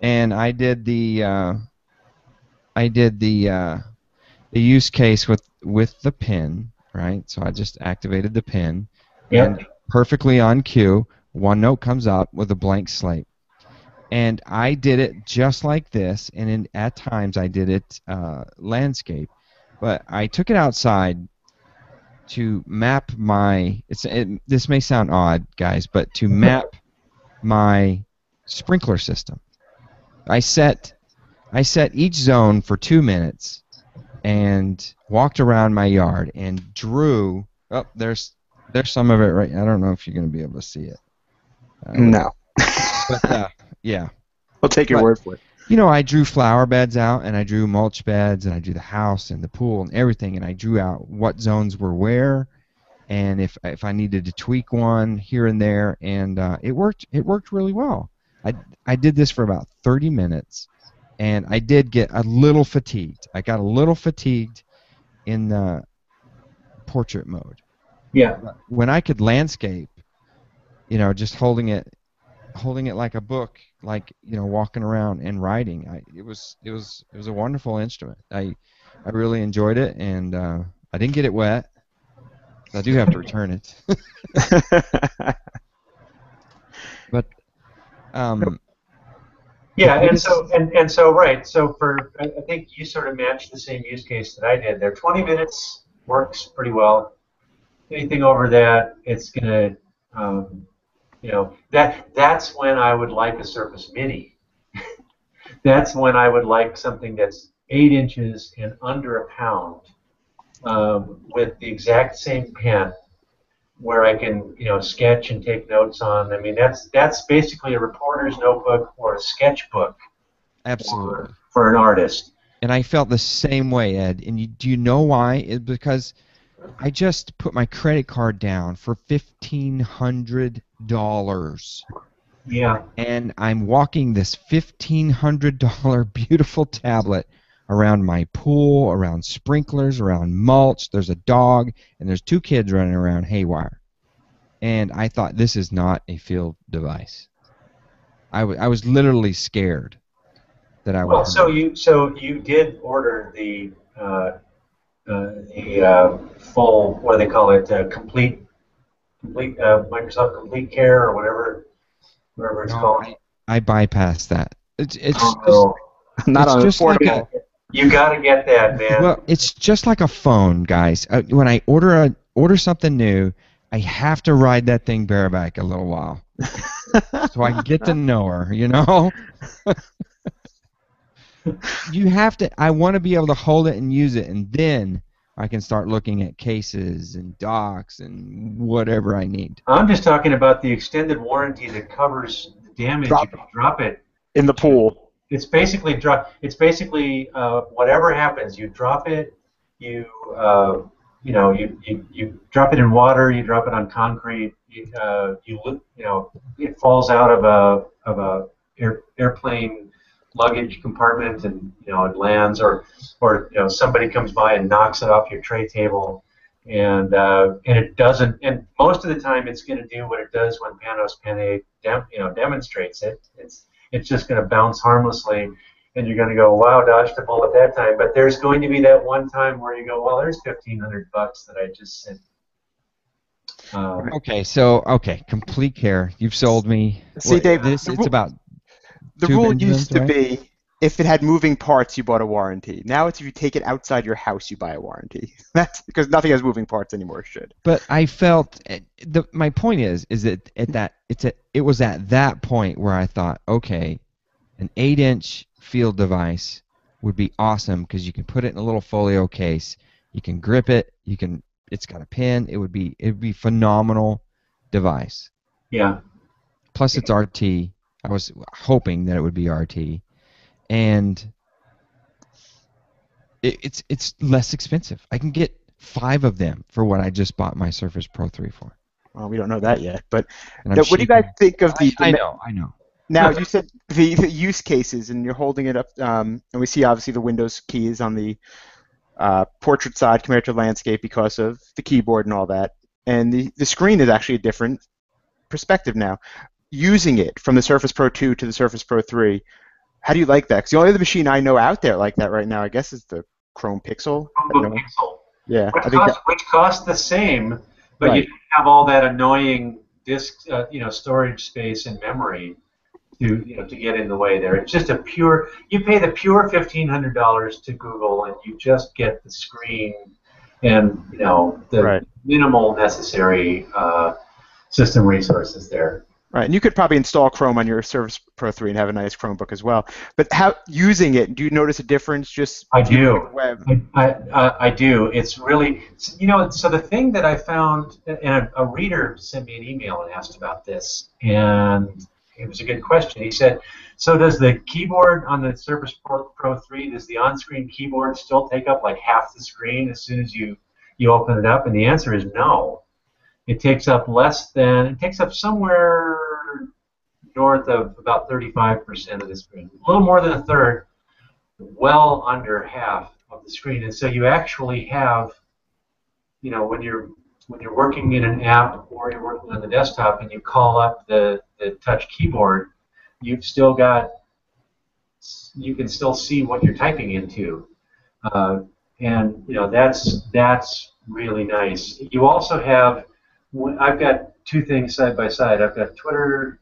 and I did the the use case with the pin, right? So I just activated the pin, Yep. and perfectly on cue, OneNote comes up with a blank slate. And I did it just like this, and at times I did it landscape. But I took it outside to map this may sound odd, guys, but to map my sprinkler system. I set each zone for 2 minutes and walked around my yard and drew. Oh, there's some of it right. I don't know if you're going to be able to see it. No. But yeah. I'll take your word for it. You know, I drew flower beds out, and I drew mulch beds, and I drew the house and the pool and everything, and I drew out what zones were where, and if I needed to tweak one here and there, and it worked really well. I did this for about 30 minutes, and I did get a little fatigued. I got a little fatigued in the portrait mode. Yeah. But when I could landscape, you know, just holding it like a book, like, you know, walking around and writing. It was a wonderful instrument. I really enjoyed it, and I didn't get it wet. So I do have to return it. But yeah, and so right. So I think you sort of matched the same use case that I did there. 20 minutes works pretty well. Anything over that, it's gonna you know, that's when I would like a Surface Mini. That's when I would like something that's 8 inches and under a pound, with the exact same pen, where I can, you know, sketch and take notes on. I mean, that's basically a reporter's notebook or a sketchbook. Absolutely. For an artist. And I felt the same way, Ed. And do you know why? It's because I just put my credit card down for $1,500. Yeah. And I'm walking this $1,500 beautiful tablet around my pool, around sprinklers, around mulch. There's a dog, and there's 2 kids running around haywire. And I thought, this is not a field device. I was literally scared that I was. Well, so you did order the full, what do they call it, complete Microsoft Complete Care or whatever it's called. I bypassed that. It's not on just like you got to get that, man. Well, it's just like a phone, guys. When I order something new, I have to ride that thing bareback a little while, so I can get to know her. You know. You have to. I want to be able to hold it and use it, and then I can start looking at cases and docs and whatever I need. I'm just talking about the extended warranty that covers the damage if you drop it in the pool. It's basically whatever happens, you drop it, you drop it in water, you drop it on concrete, it falls out of a airplane luggage compartment, and it lands, or somebody comes by and knocks it off your tray table, and it doesn't. And most of the time, it's going to do what it does when Panos Panay demonstrates it. It's just going to bounce harmlessly, and you're going to go, wow, dodged a bullet that time. But there's going to be that one time where you go, well, there's $1,500 that I just sent. Okay, Complete Care. You've sold me. See, Dave, it's about. The rule used to be, if it had moving parts, you bought a warranty. Now it's if you take it outside your house, you buy a warranty. That's because nothing has moving parts anymore. It should. But I felt my point is that it was at that point where I thought, okay, an 8-inch field device would be awesome because you can put it in a little folio case, you can grip it, it's got a pin. It would be phenomenal device. Yeah. Plus it's RT. I was hoping that it would be RT, and it's less expensive. I can get 5 of them for what I just bought my Surface Pro 3 for. Well, we don't know that yet, but what do you guys think of the? I know. Now you said the use cases, and you're holding it up, and we see obviously the Windows keys on the portrait side compared to landscape because of the keyboard and all that, and the screen is actually a different perspective now. Using it from the Surface Pro 2 to the Surface Pro 3, how do you like that? Because the only other machine I know out there like that right now, I guess, is the Chrome Pixel. Chromebook Pixel. Yeah, Which I think that, which cost the same, but you right. didn't have all that annoying disk, storage space and memory to get in the way there. It's just you pay the pure $1,500 to Google, and you just get the screen and the Right. minimal necessary system resources there. Right, and you could probably install Chrome on your Surface Pro 3 and have a nice Chromebook as well. But how using it, do you notice a difference just I do. web? I do. It's really, so the thing that I found, and a reader sent me an email and asked about this, and it was a good question. He said, so does the keyboard on the Surface Pro 3, does the on-screen keyboard still take up like half the screen as soon as you open it up? And the answer is no. It takes up somewhere north of about 35% of the screen, a little more than a third, well under half of the screen. And so you actually have, when you're working in an app or you're working on the desktop and you call up the touch keyboard, you can still see what you're typing into, and that's really nice. You also have, I've got two things side by side. I've got Twitter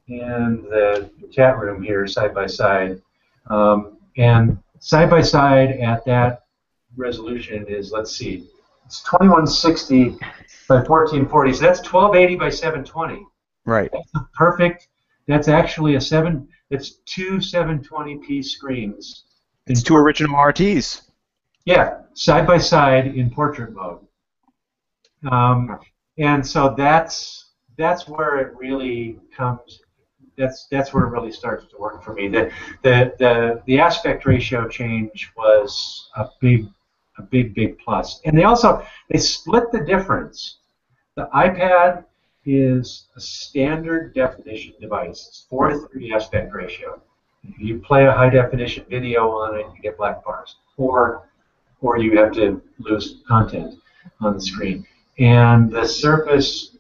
and the chat room here side by side, and side by side at that resolution is, let's see, it's 2160 by 1440, so that's 1280 by 720. Right. That's perfect. That's actually it's two 720p screens. It's two original RTs. Yeah, side by side in portrait mode. And so that's where it really comes. That's where it really starts to work for me. The aspect ratio change was a big plus. And they split the difference. The iPad is a standard definition device. It's 4:3 aspect ratio. If you play a high definition video on it, you get black bars, or you have to lose content on the screen. And the Surface,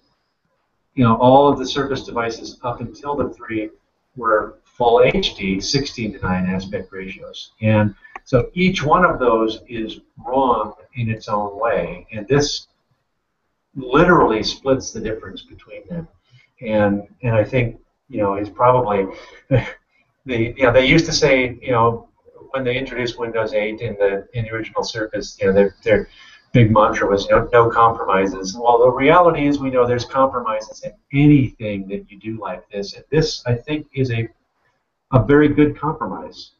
all of the Surface devices up until the 3 were full HD, 16:9 aspect ratios. And so each one of those is wrong in its own way. And this literally splits the difference between them. And I think, is probably, they used to say, when they introduced Windows 8 in the original Surface, their big mantra was no compromises. Well, the reality is we know there's compromises in anything that you do like this. And this, I think, is a very good compromise.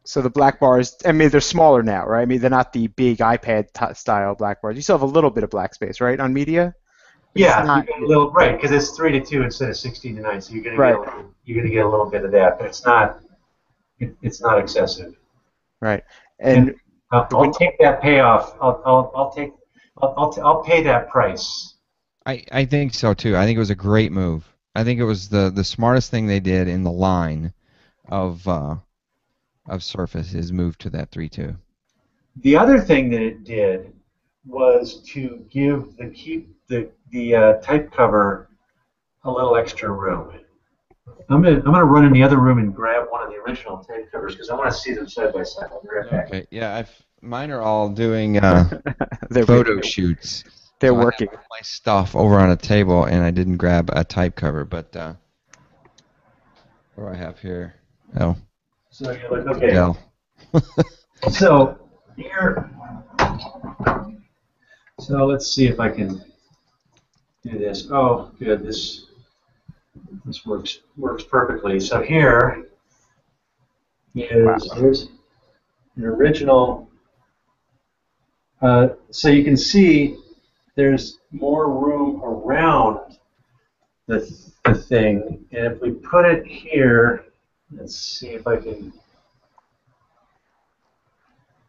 So the black bars, I mean, they're smaller now, right? I mean, they're not the big iPad-style black bars. You still have a little bit of black space, right, on media? Yeah, you get a little, right, because it's 3:2 instead of 16:9, so you're gonna get a little bit of that, but it's not excessive. Right, and I'll take that payoff. I'll pay that price. I think so too. I think it was a great move. I think it was the smartest thing they did in the line of Surface is move to that 3.2. The other thing that it did was to give the type cover a little extra room. I'm gonna run in the other room and grab one of the original type covers because I want to see them side by side. I'll be right back. Okay. Yeah, mine are all doing they're photo shoots. They're so working. I have my stuff over on a table, and I didn't grab a type cover. But what do I have here? Oh. So you're like, okay. Dell. So here. So let's see if I can do this. Oh, good. This works perfectly. So here here's an original. So you can see there's more room around the thing, and if we put it here, let's see if I can.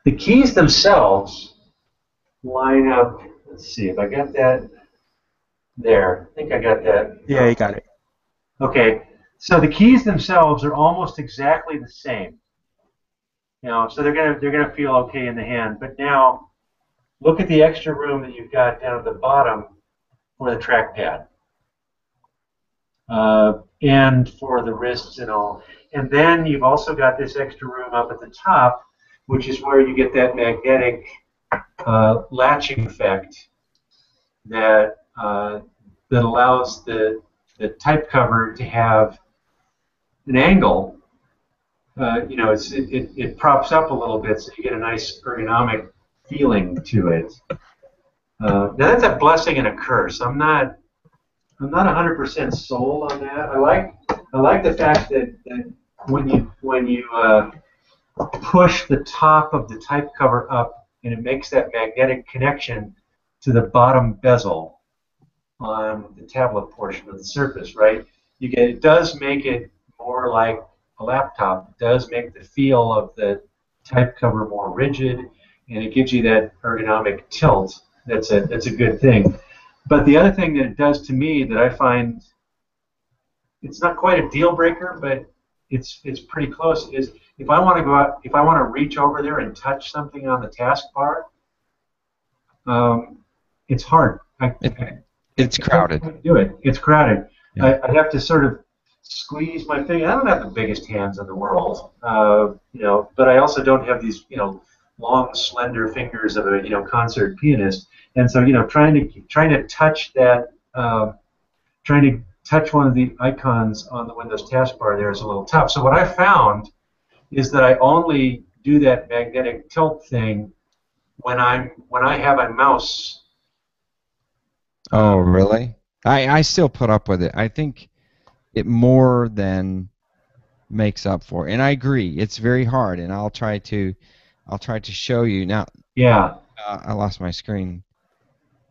The keys themselves line up. Let's see if I got that there. I think I got that. Yeah, you got it. Okay, so the keys themselves are almost exactly the same. So they're gonna feel okay in the hand. But now, look at the extra room that you've got down at the bottom for the trackpad, and for the wrists and all. And then you've also got this extra room up at the top which is where you get that magnetic latching effect that that allows the type cover to have an angle. It props up a little bit, so you get a nice ergonomic feeling to it. Now that's a blessing and a curse. I'm not 100% sold on that. I like the fact that when you push the top of the type cover up, and it makes that magnetic connection to the bottom bezel on the tablet portion of the Surface, right? It does make it more like a laptop. It does make the feel of the type cover more rigid, and it gives you that ergonomic tilt. That's a good thing. But the other thing that it does to me that I find, it's not quite a deal breaker, but it's pretty close, is if I want to go out, if I want to reach over there and touch something on the taskbar, it's hard. It's crowded. I can't do it. It's crowded. Yeah. I have to sort of squeeze my finger. I don't have the biggest hands in the world, but I also don't have these, long, slender fingers of a, concert pianist. And so, trying to touch that, trying to touch one of the icons on the Windows taskbar there is a little tough. So what I found is that I only do that magnetic tilt thing when I have a mouse. Oh, really? I still put up with it. I think it more than makes up for it. And I agree, it's very hard. And I'll try to show you now. Yeah. I lost my screen,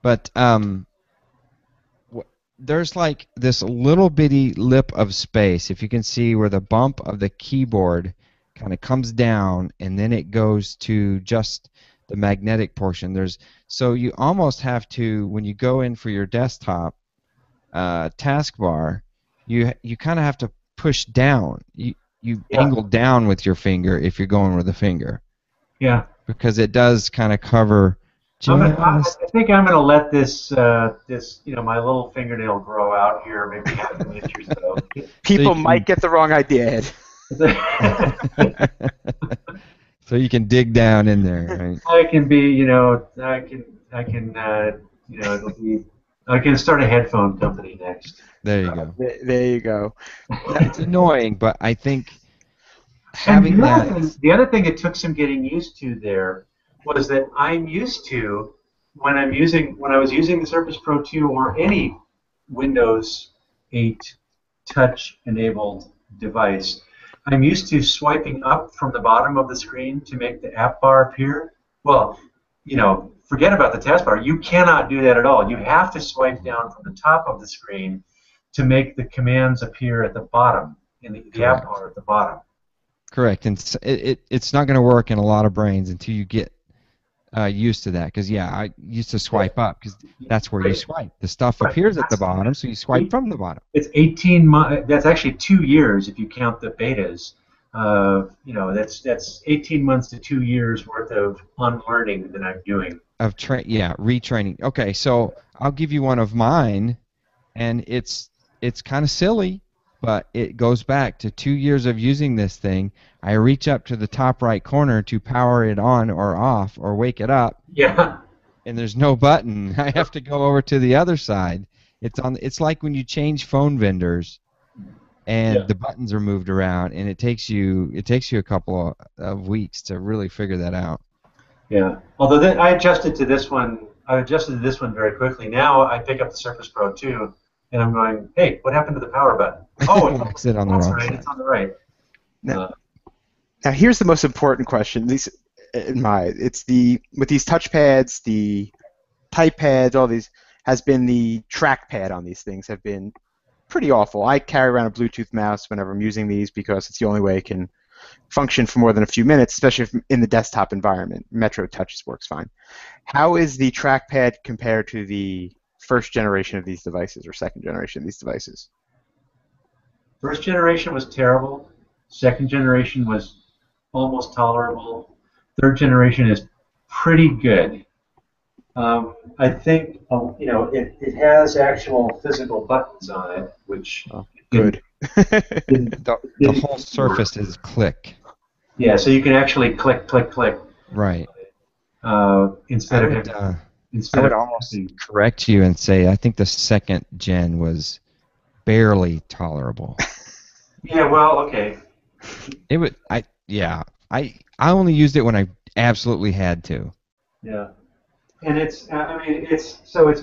but there's like this little bitty lip of space. If you can see where the bump of the keyboard kind of comes down, and then it goes to just the magnetic portion. So you almost have to, when you go in for your desktop taskbar, you kind of have to push down. You angle down with your finger if you're going with a finger. Yeah. Because it does kind of cover. I think I'm going to let this my little fingernail grow out here, maybe half an inch or so. People might get the wrong idea, Ed. So you can dig down in there, right? I can be, I can start a headphone company next. There you go. There you go. It's annoying, but I think having the other thing it took some getting used to there was that I'm used to when I was using the Surface Pro 2 or any Windows 8 touch-enabled device, I'm used to swiping up from the bottom of the screen to make the app bar appear. Well, forget about the taskbar. You cannot do that at all. You have to swipe down from the top of the screen to make the commands appear at the bottom, in the app bar at the bottom. Correct, and it's not going to work in a lot of brains until you get used to that. Because I used to swipe up because that's where you swipe. The stuff appears at the bottom, so you swipe from the bottom. It's 18 months. That's actually 2 years if you count the betas. That's 18 months to 2 years worth of unlearning that I'm doing. Retraining. Okay, so I'll give you one of mine, and it's kind of silly, but it goes back to 2 years of using this thing. I reach up to the top right corner to power it on or off or wake it up. Yeah. And there's no button. I have to go over to the other side. It's like when you change phone vendors, and the buttons are moved around, and it takes you a couple of weeks to really figure that out. Yeah. Although I adjusted to this one. Very quickly. Now I pick up the Surface Pro 2. And I'm going, hey, what happened to the power button? Oh, it's on the wrong side. It's on the right. Now here's the most important question. At least with these touchpads, the type pads, all these, has been the trackpad on these things have been pretty awful. I carry around a Bluetooth mouse whenever I'm using these because it's the only way it can function for more than a few minutes, especially if in the desktop environment. Metro Touch works fine. How is the trackpad compared to the first generation of these devices or second generation of these devices? First generation was terrible. Second generation was almost tolerable. Third generation is pretty good. I think it has actual physical buttons on it, which good. The whole Surface is click. Yeah, so you can actually click, click, click Right. instead I of would having, I instead would of almost pressing. correct you and say I think the second gen was barely tolerable. Yeah, well, okay. It would I yeah I only used it when I absolutely had to. Yeah. And it's, I mean, it's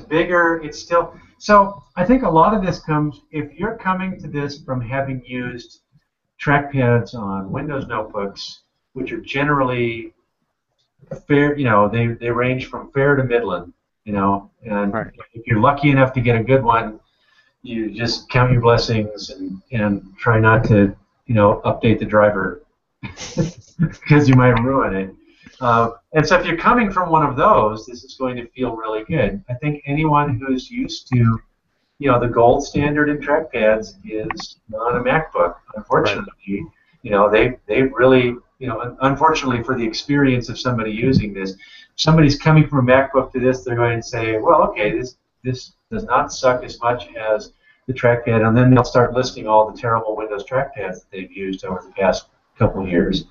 bigger. It's still, so I think a lot of this comes, if you're coming to this from having used trackpads on Windows notebooks, which are generally fair, they range from fair to midland, and Right. if you're lucky enough to get a good one, you just count your blessings and try not to, update the driver because you might ruin it. And so if you're coming from one of those, this is going to feel really good. I think anyone who's used to, the gold standard in trackpads is on a MacBook. Right. Unfortunately, they really, unfortunately for the experience of somebody using this, somebody's coming from a MacBook to this, they're going to say, well, okay, this does not suck as much as the trackpad, and then they'll start listing all the terrible Windows trackpads that they've used over the past couple of years.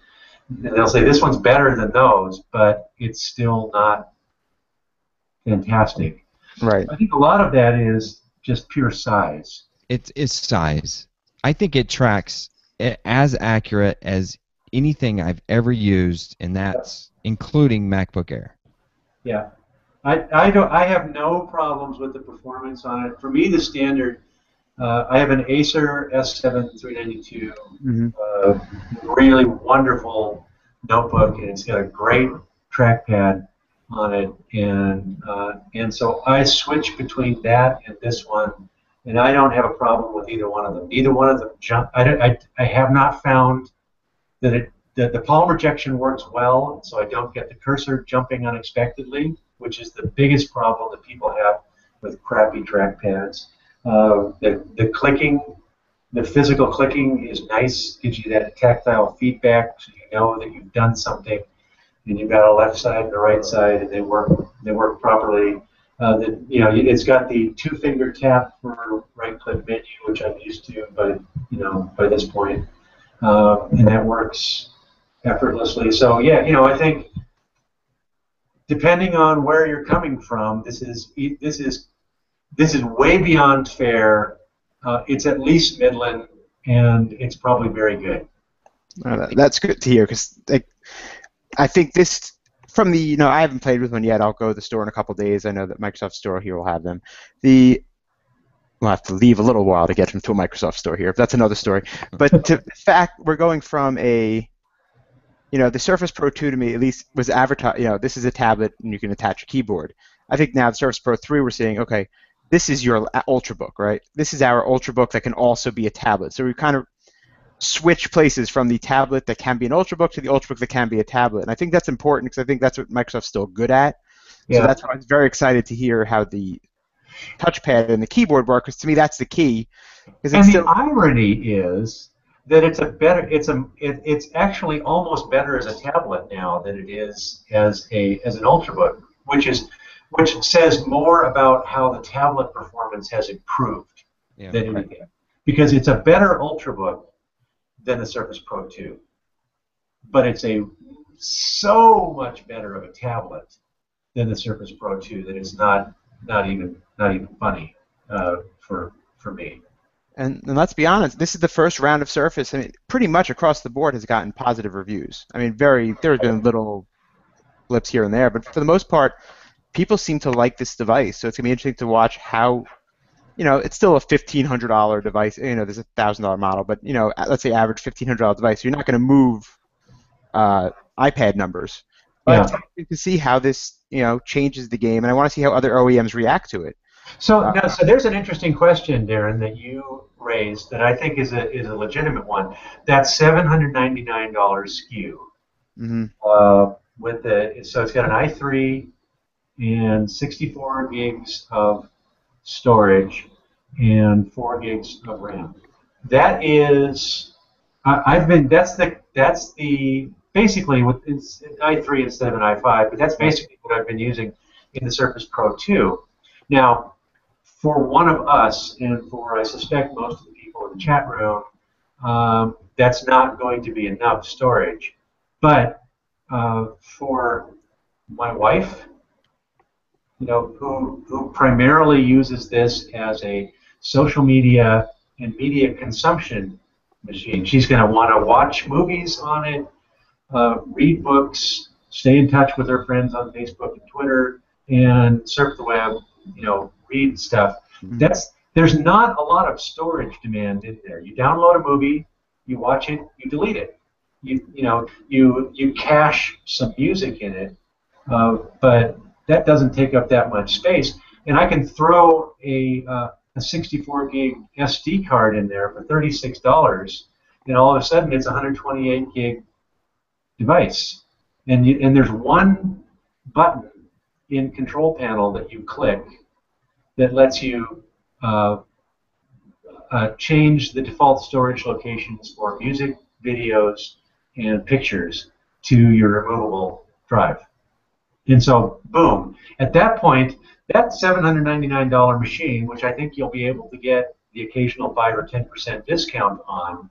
And they'll say this one's better than those, but it's still not fantastic. Right. I think a lot of that is just pure size. It's size. I think it tracks as accurate as anything I've ever used, and that's including MacBook Air. Yeah, I have no problems with the performance on it. For me, the standard. I have an Acer S7 392, Mm-hmm. really wonderful notebook, and it's got a great trackpad on it, and so I switch between that and this one, and I don't have a problem with either one of them. Either one of them jump. I have not found that the palm rejection works well, so I don't get the cursor jumping unexpectedly, which is the biggest problem that people have with crappy trackpads. The clicking, the physical clicking is nice, gives you that tactile feedback, so you know that you've done something, and you've got a left side and a right side, and they work properly. It's got the two-finger tap for right-click menu, which I'm used to, by this point, and that works effortlessly. So yeah, I think depending on where you're coming from, this is way beyond fair. It's at least Midland, and it's probably very good. That's good to hear because I think this from the I haven't played with one yet. I'll go to the store in a couple of days. I know that Microsoft Store here will have them. We'll have to leave a little while to get them to a Microsoft Store here. But that's another story. But to the fact we're going from the Surface Pro 2 to me at least was advertised. This is a tablet and you can attach a keyboard. I think now the Surface Pro 3 we're saying, okay, this is your Ultrabook, right? This is our Ultrabook that can also be a tablet. So we kind of switch places from the tablet that can be an Ultrabook to the Ultrabook that can be a tablet. And I think that's important because I think that's what Microsoft's still good at. Yeah. So that's why I was very excited to hear how the touchpad and the keyboard work, because to me that's the key. And the irony is that it's actually almost better as a tablet now than it is as an Ultrabook, which says more about how the tablet performance has improved than anything. Because it's a better Ultrabook than the Surface Pro 2. But it's so much better of a tablet than the Surface Pro 2 that it's not even funny for me. And let's be honest, this is the first round of Surface. I mean, pretty much across the board has gotten positive reviews. I mean, there's been little blips here and there, but for the most part, people seem to like this device. So it's gonna be interesting to watch how. It's still a $1,500 device. There's a $1,000 model, but let's say average $1,500 device. You're not going to move iPad numbers, but to see how this changes the game, and I want to see how other OEMs react to it. So there's an interesting question, Darren, that you raised that I think is a legitimate one. That $799 SKU Mm-hmm. so it's got an i3 and 64 gigs of storage and 4 gigs of RAM. That is, that's the basically with it's i3 instead of an i5, but that's basically what I've been using in the Surface Pro 2. Now, for one of us, and for I suspect most of the people in the chat room, that's not going to be enough storage. But for my wife, who primarily uses this as a social media and media consumption machine, she's going to want to watch movies on it, read books, stay in touch with her friends on Facebook and Twitter, and surf the web, read stuff. There's not a lot of storage demand in there. You download a movie, you watch it, you delete it. You cache some music in it, but that doesn't take up that much space. And I can throw a 64 gig SD card in there for $36, and all of a sudden it's a 128 gig device. And there's one button in Control Panel that you click that lets you change the default storage locations for music, videos, and pictures to your removable drive. And so, boom. At that point, that $799 machine, which I think you'll be able to get the occasional 5 or 10% discount on,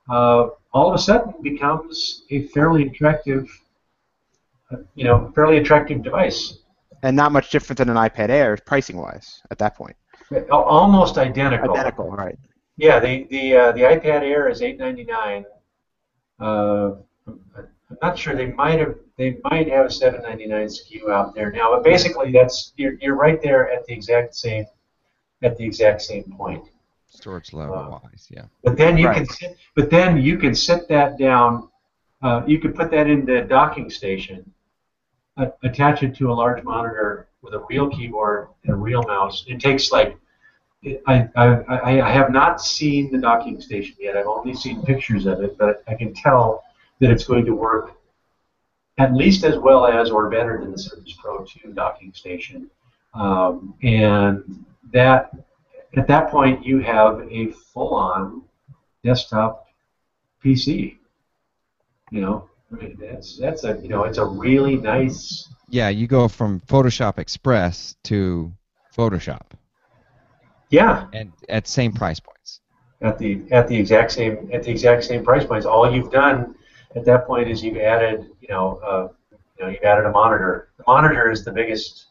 all of a sudden becomes a fairly attractive device. And not much different than an iPad Air pricing-wise at that point. Almost identical. Identical, right? Yeah, the iPad Air is $899. I'm not sure, they might have a $799 SKU out there now, but basically you're right there at the exact same point. Storage level wise, yeah. But then you can sit that down. You could put that in the docking station, attach it to a large monitor with a real keyboard and a real mouse. It takes I have not seen the docking station yet. I've only seen pictures of it, but I can tell that it's going to work at least as well as or better than the Surface Pro 2 docking station. And that at that point you have a full-on desktop PC. It's a really nice. Yeah, you go from Photoshop Express to Photoshop. Yeah. And at same price points. At the exact same price points. All you've done at that point is you've added you've added a monitor. The monitor is the biggest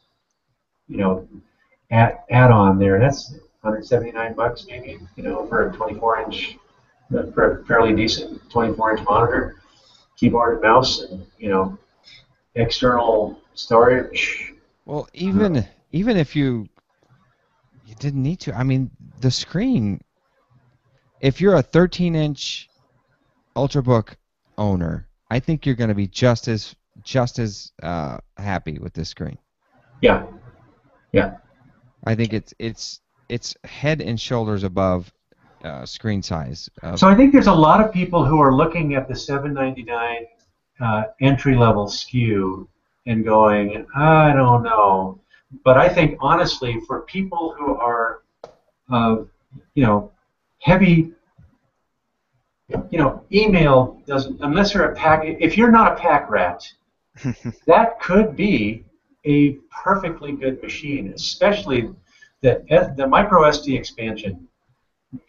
add-on there. That's $179 maybe for a 24-inch, for a fairly decent 24-inch monitor, keyboard and mouse, and external storage. Well, even if you didn't need to, I mean, the screen. If you're a 13-inch Ultrabook owner, I think you're going to be just as happy with this screen. Yeah. I think it's head and shoulders above screen size. So I think there's a lot of people who are looking at the $799 entry-level SKU and going, I don't know. But I think honestly, for people who are, heavy. Email doesn't, unless you're a pack. If you're not a pack rat, that could be a perfectly good machine. Especially the micro SD expansion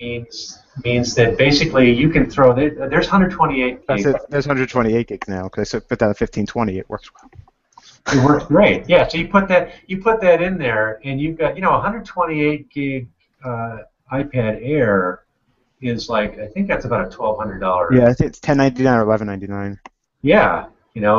means that basically you can throw there's 128 gigs. There's 128 gigs now. Because I put that at 1520, it works well. It works great. Yeah. So you put that in there, and you've got 128 gig iPad Air. Is I think that's about a $1,200. Yeah, I think it's $10.99 or $11.99. Yeah,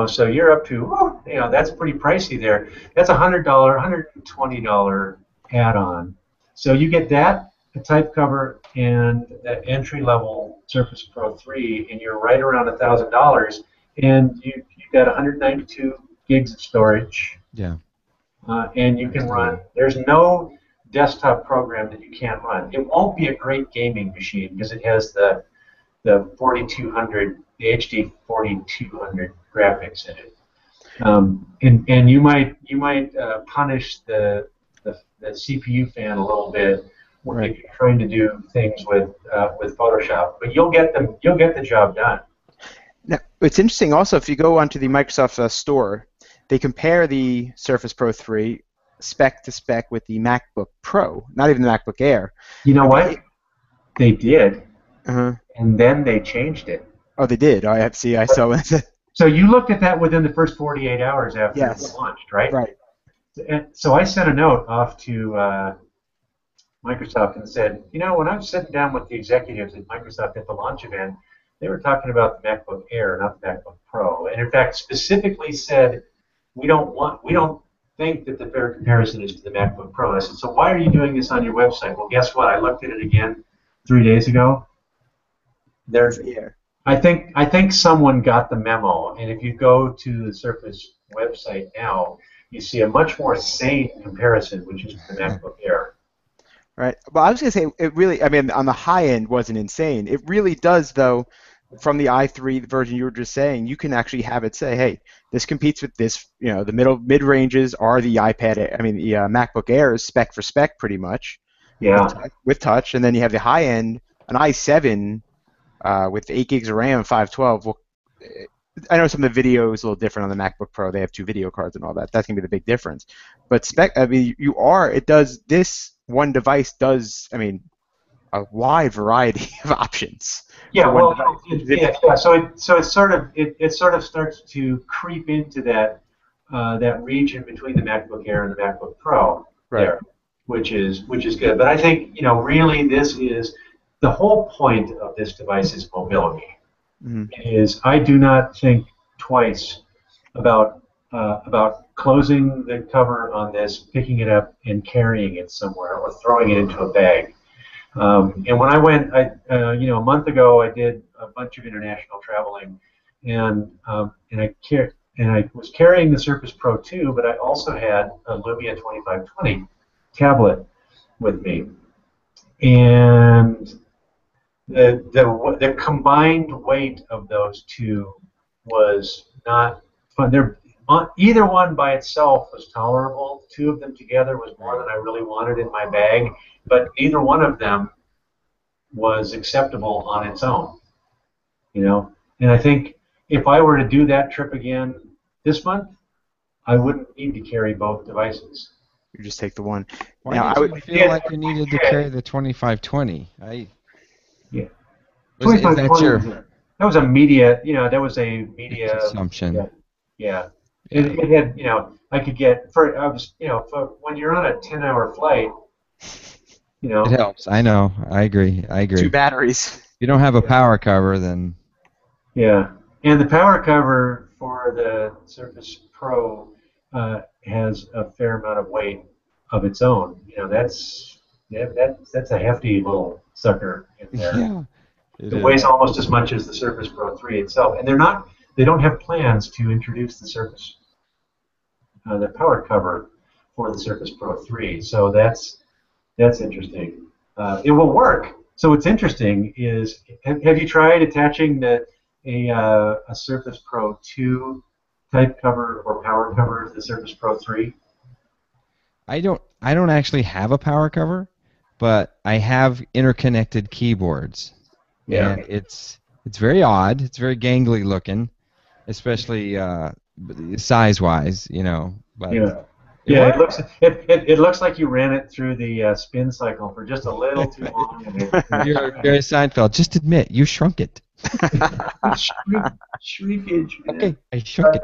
so you're up to that's pretty pricey there. That's $100, $120 add-on. So you get that, a type cover, and that entry-level Surface Pro 3, and you're right around $1,000, and you got 192 gigs of storage. Yeah. And you can run. There's no desktop program that you can't run. It won't be a great gaming machine because it has the 4200, the HD 4200 graphics in it. And you might punish the CPU fan a little bit if you're trying to do things with Photoshop, but you'll get the job done. Now, it's interesting also if you go onto the Microsoft Store, they compare the Surface Pro 3 spec to spec with the MacBook Pro, not even the MacBook Air. You know what? They did, and then they changed it. Oh, they did. I saw it. So you looked at that within the first 48 hours after it was Yes. launched, right? Right. And so I sent a note off to Microsoft and said, when I was sitting down with the executives at Microsoft at the launch event, they were talking about the MacBook Air, not the MacBook Pro, and in fact specifically said we don't think that the fair comparison is to the MacBook Pro. I said, so why are you doing this on your website? Well, guess what? I looked at it again 3 days ago. There, Yeah. I think someone got the memo, and if you go to the Surface website now, you see a much more sane comparison, which is the MacBook Air. Right. Well, I was going to say, it really, I mean, on the high end wasn't insane. It really does, though, from the i3 version you were just saying, you can actually have it say, hey, this competes with this, the mid ranges are the MacBook Air is spec for spec pretty much Yeah. with touch, and then you have the high end, an i7 with 8 gigs of RAM, 512. Well, I know some of the video is a little different on the MacBook Pro. They have 2 video cards and all that. That's going to be the big difference. But this one device does, a wide variety of options. Yeah, for well, one device. yeah. So it sort of starts to creep into that region between the MacBook Air and the MacBook Pro there, which is good. But I think really this is the whole point of this device is mobility. Mm-hmm. Is I do not think twice about closing the cover on this, picking it up, and carrying it somewhere, or throwing it into a bag. And when I went, a month ago, I did a bunch of international traveling, and I was carrying the Surface Pro 2, but I also had a Lumia 2520 tablet with me, and the combined weight of those two was not fun. Either one by itself was tolerable. 2 of them together was more than I really wanted in my bag, but neither one of them was acceptable on its own. And I think if I were to do that trip again this month, I wouldn't need to carry both devices. You just take the one. Why did you feel like you needed to carry the 2520? Yeah. Is that your... That was a media, consumption. Yeah. It had, I could get, for when you're on a 10-hour flight, It helps. I know. I agree. 2 batteries. If you don't have a power cover, then... Yeah. And the power cover for the Surface Pro has a fair amount of weight of its own. That's a hefty little sucker in there. Yeah. It weighs almost as much as the Surface Pro 3 itself, and they don't have plans to introduce the power cover for the Surface Pro 3. So that's interesting. It will work. So what's interesting is, have you tried attaching a Surface Pro 2 type cover or power cover to the Surface Pro 3? I don't actually have a power cover, but I have interconnected keyboards. Yeah. And it's very odd. It's very gangly looking, especially size-wise, But yeah. It looks like you ran it through the spin cycle for just a little too long. You're Barry Seinfeld. Just admit you shrunk it. Shrinkage. Man. Okay, I shrunk it.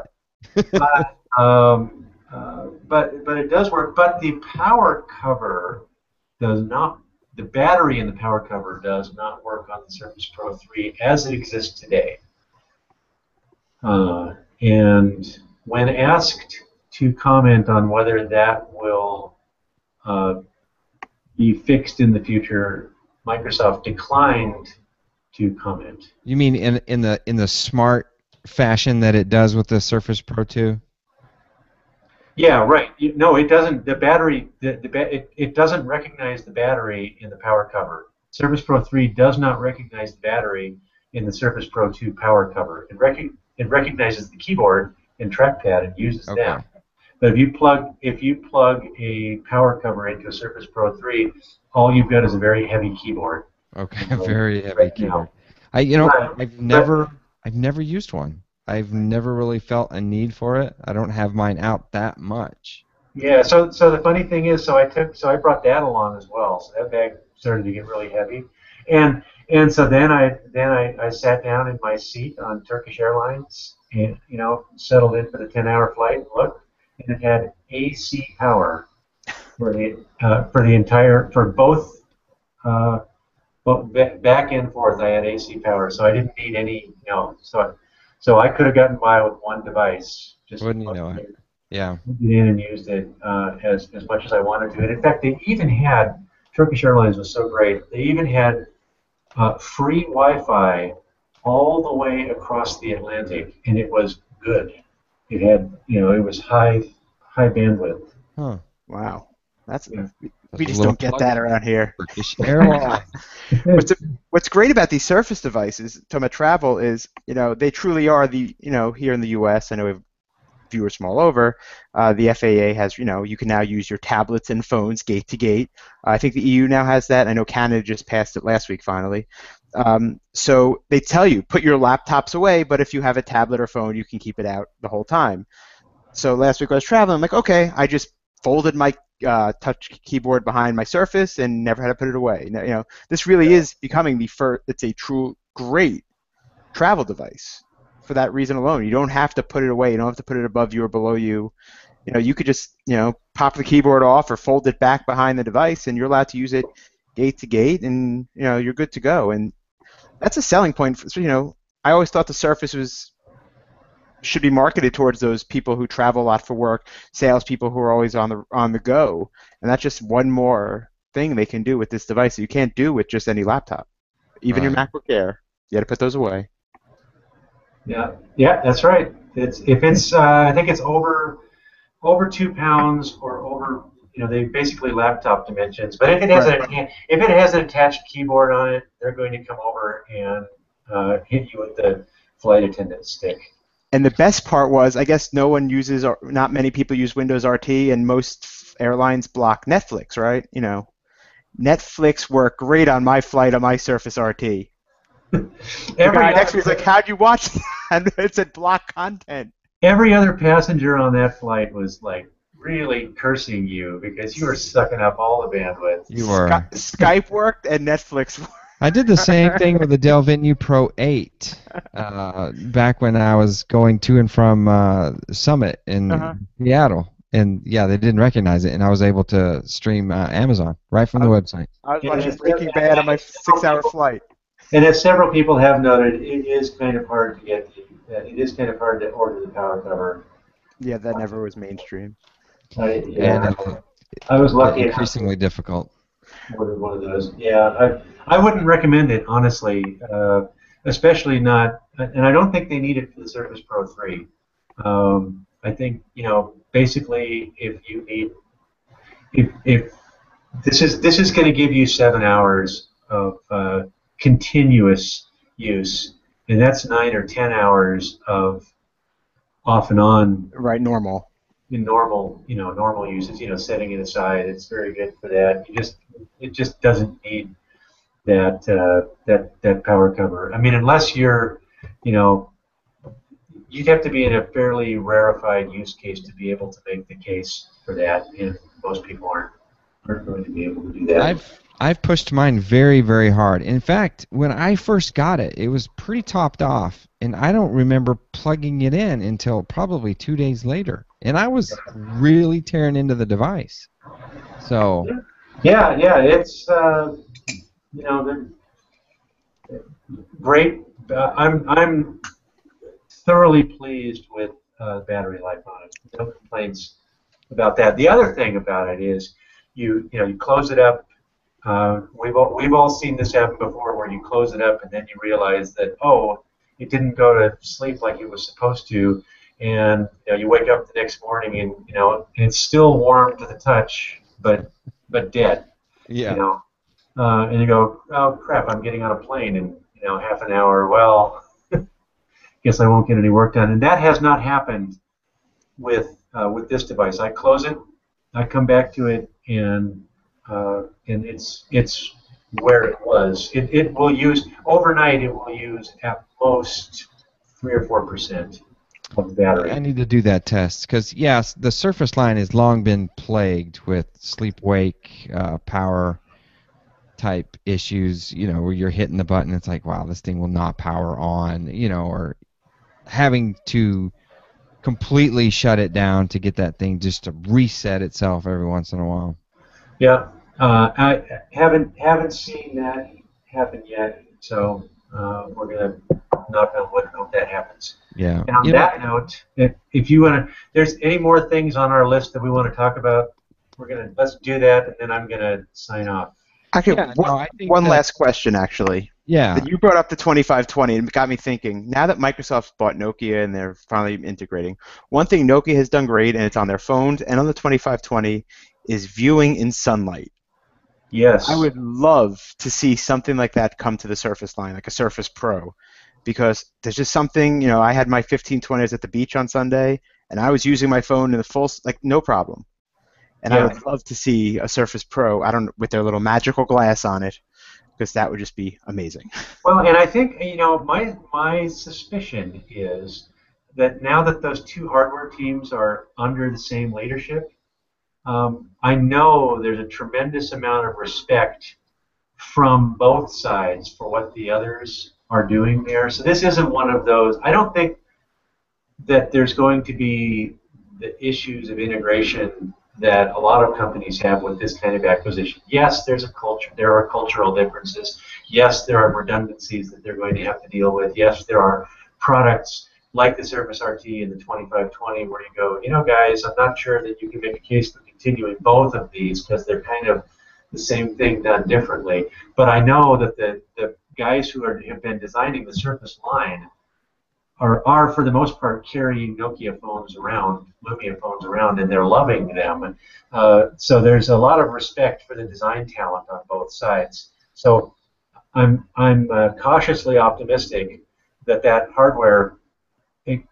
But it does work. But the power cover does not. The battery in the power cover does not work on the Surface Pro 3 as it exists today. And when asked to comment on whether that will be fixed in the future, Microsoft declined to comment. You mean in the smart fashion that it does with the Surface Pro 2? Yeah, right. No, it doesn't. The battery, it doesn't recognize the battery in the power cover. Surface Pro 3 does not recognize the battery in the Surface Pro 2 power cover. It recognizes the keyboard and trackpad and uses them. But if you plug a power cover into a Surface Pro 3, all you've got is a very heavy keyboard. Okay, a very heavy keyboard. I've never used one. I've never really felt a need for it. I don't have mine out that much. Yeah. So the funny thing is, so I brought that along as well. So that bag started to get really heavy, And so then I sat down in my seat on Turkish Airlines and settled in for the 10-hour flight and looked, and it had AC power for the entire for both back and forth. I had AC power, so I didn't need any so I could have gotten by with one device. Just Wouldn't you know it? Yeah. plugged it in and used it as much as I wanted to. And in fact, they even had Turkish Airlines was so great. They even had free Wi-Fi all the way across the Atlantic, and it was good. It had, it was high bandwidth. Huh. Wow. That's Yeah. we just don't get that around here. Turkish Airlines. What's great about these Surface devices, talking about travel, is they truly are the here in the U.S. I know we have viewers from all over. The FAA has you can now use your tablets and phones gate to gate. I think the EU now has that. I know Canada just passed it last week finally. So they tell you put your laptops away, but if you have a tablet or phone, you can keep it out the whole time. So last week I was traveling. I'm like, okay, I just folded my touch keyboard behind my Surface and never had to put it away. This really is becoming the first. It's a true great travel device for that reason alone. You don't have to put it away. You don't have to put it above you or below you. You could just pop the keyboard off or fold it back behind the device, and you're allowed to use it gate to gate, and you're good to go. And that's a selling point. I always thought the Surface should be marketed towards those people who travel a lot for work, salespeople who are always on the go, and that's just one more thing they can do with this device that you can't do with just any laptop. Even your MacBook Air, you got to put those away. Yeah, that's right. I think it's over 2 pounds or over. They basically laptop dimensions. But if it has an attached keyboard on it, they're going to come over and hit you with the flight attendant stick. And the best part was, I guess not many people use Windows RT, and most airlines block Netflix, right? Netflix worked great on my flight on my Surface RT. The guy next to me was like, how'd you watch that? And it said block content. Every other passenger on that flight was like really cursing you because you were sucking up all the bandwidth. You were. Skype worked and Netflix worked. I did the same thing with the Dell Venue Pro 8 back when I was going to and from Summit in Seattle. And yeah, they didn't recognize it, and I was able to stream Amazon right from the website. I was watching Breaking Bad on my 6-hour flight. And as several people have noted, it is kind of hard to get. It is kind of hard to order the power cover. Yeah, that never was mainstream. I was lucky. Increasingly difficult. Ordered one of those. Yeah, I wouldn't recommend it honestly, especially not. And I don't think they need it for the Surface Pro 3. I think basically if you need if this is going to give you 7 hours of continuous use, and that's 9 or 10 hours of off and on. Right, normal. In normal uses, setting it aside, it's very good for that. It just doesn't need that power cover. I mean, unless you're, you'd have to be in a fairly rarefied use case to be able to make the case for that, and most people aren't going to be able to do that. I've pushed mine very, very hard. In fact, when I first got it, it was pretty topped off, and I don't remember plugging it in until probably 2 days later. And I was really tearing into the device. So. Yeah, it's great. I'm thoroughly pleased with battery life on it. No complaints about that. The other thing about it is you close it up. We've all seen this happen before, where you close it up and then you realize that it didn't go to sleep like it was supposed to, and you wake up the next morning and it's still warm to the touch, but dead. Yeah. And you go, oh crap, I'm getting on a plane in half an hour. Well, guess I won't get any work done. And that has not happened with this device. I close it, I come back to it, and it's where it was. It will use overnight. It will use at most 3 or 4% of the battery. I need to do that test because yes, the Surface line has long been plagued with sleep-wake power type issues, where you're hitting the button, it's like, wow, this thing will not power on, or having to completely shut it down to get that thing just to reset itself every once in a while. Yeah, I haven't seen that happen yet, so we're gonna knock on wood and hope that happens. Yeah. And on that note, if you want to, there's any more things on our list that we want to talk about, let's do that, and then I'm gonna sign off. Actually, Yeah, no, I think one that, last question, actually. yeah. That you brought up the 2520 and it got me thinking, now that Microsoft's bought Nokia and they're finally integrating, one thing Nokia has done great, and it's on their phones and on the 2520, is viewing in sunlight. Yes. I would love to see something like that come to the Surface line, like a Surface Pro, because there's just something, I had my 1520s at the beach on Sunday, and I was using my phone in the full, like, no problem. And I would love to see a Surface Pro, with their little magical glass on it, because that would just be amazing. Well, and I think, my suspicion is that now that those two hardware teams are under the same leadership, I know there's a tremendous amount of respect from both sides for what the others are doing there. So this isn't one of those. I don't think that there's going to be the issues of integration that a lot of companies have with this kind of acquisition. Yes, there are cultural differences. Yes, there are redundancies that they're going to have to deal with. Yes, there are products like the Surface RT and the 2520 where you go, guys, I'm not sure that you can make a case for continuing both of these because they're kind of the same thing done differently. But I know that the guys who have been designing the Surface line are for the most part carrying Nokia phones around, Lumia phones around, and they're loving them. So there's a lot of respect for the design talent on both sides. So I'm cautiously optimistic that hardware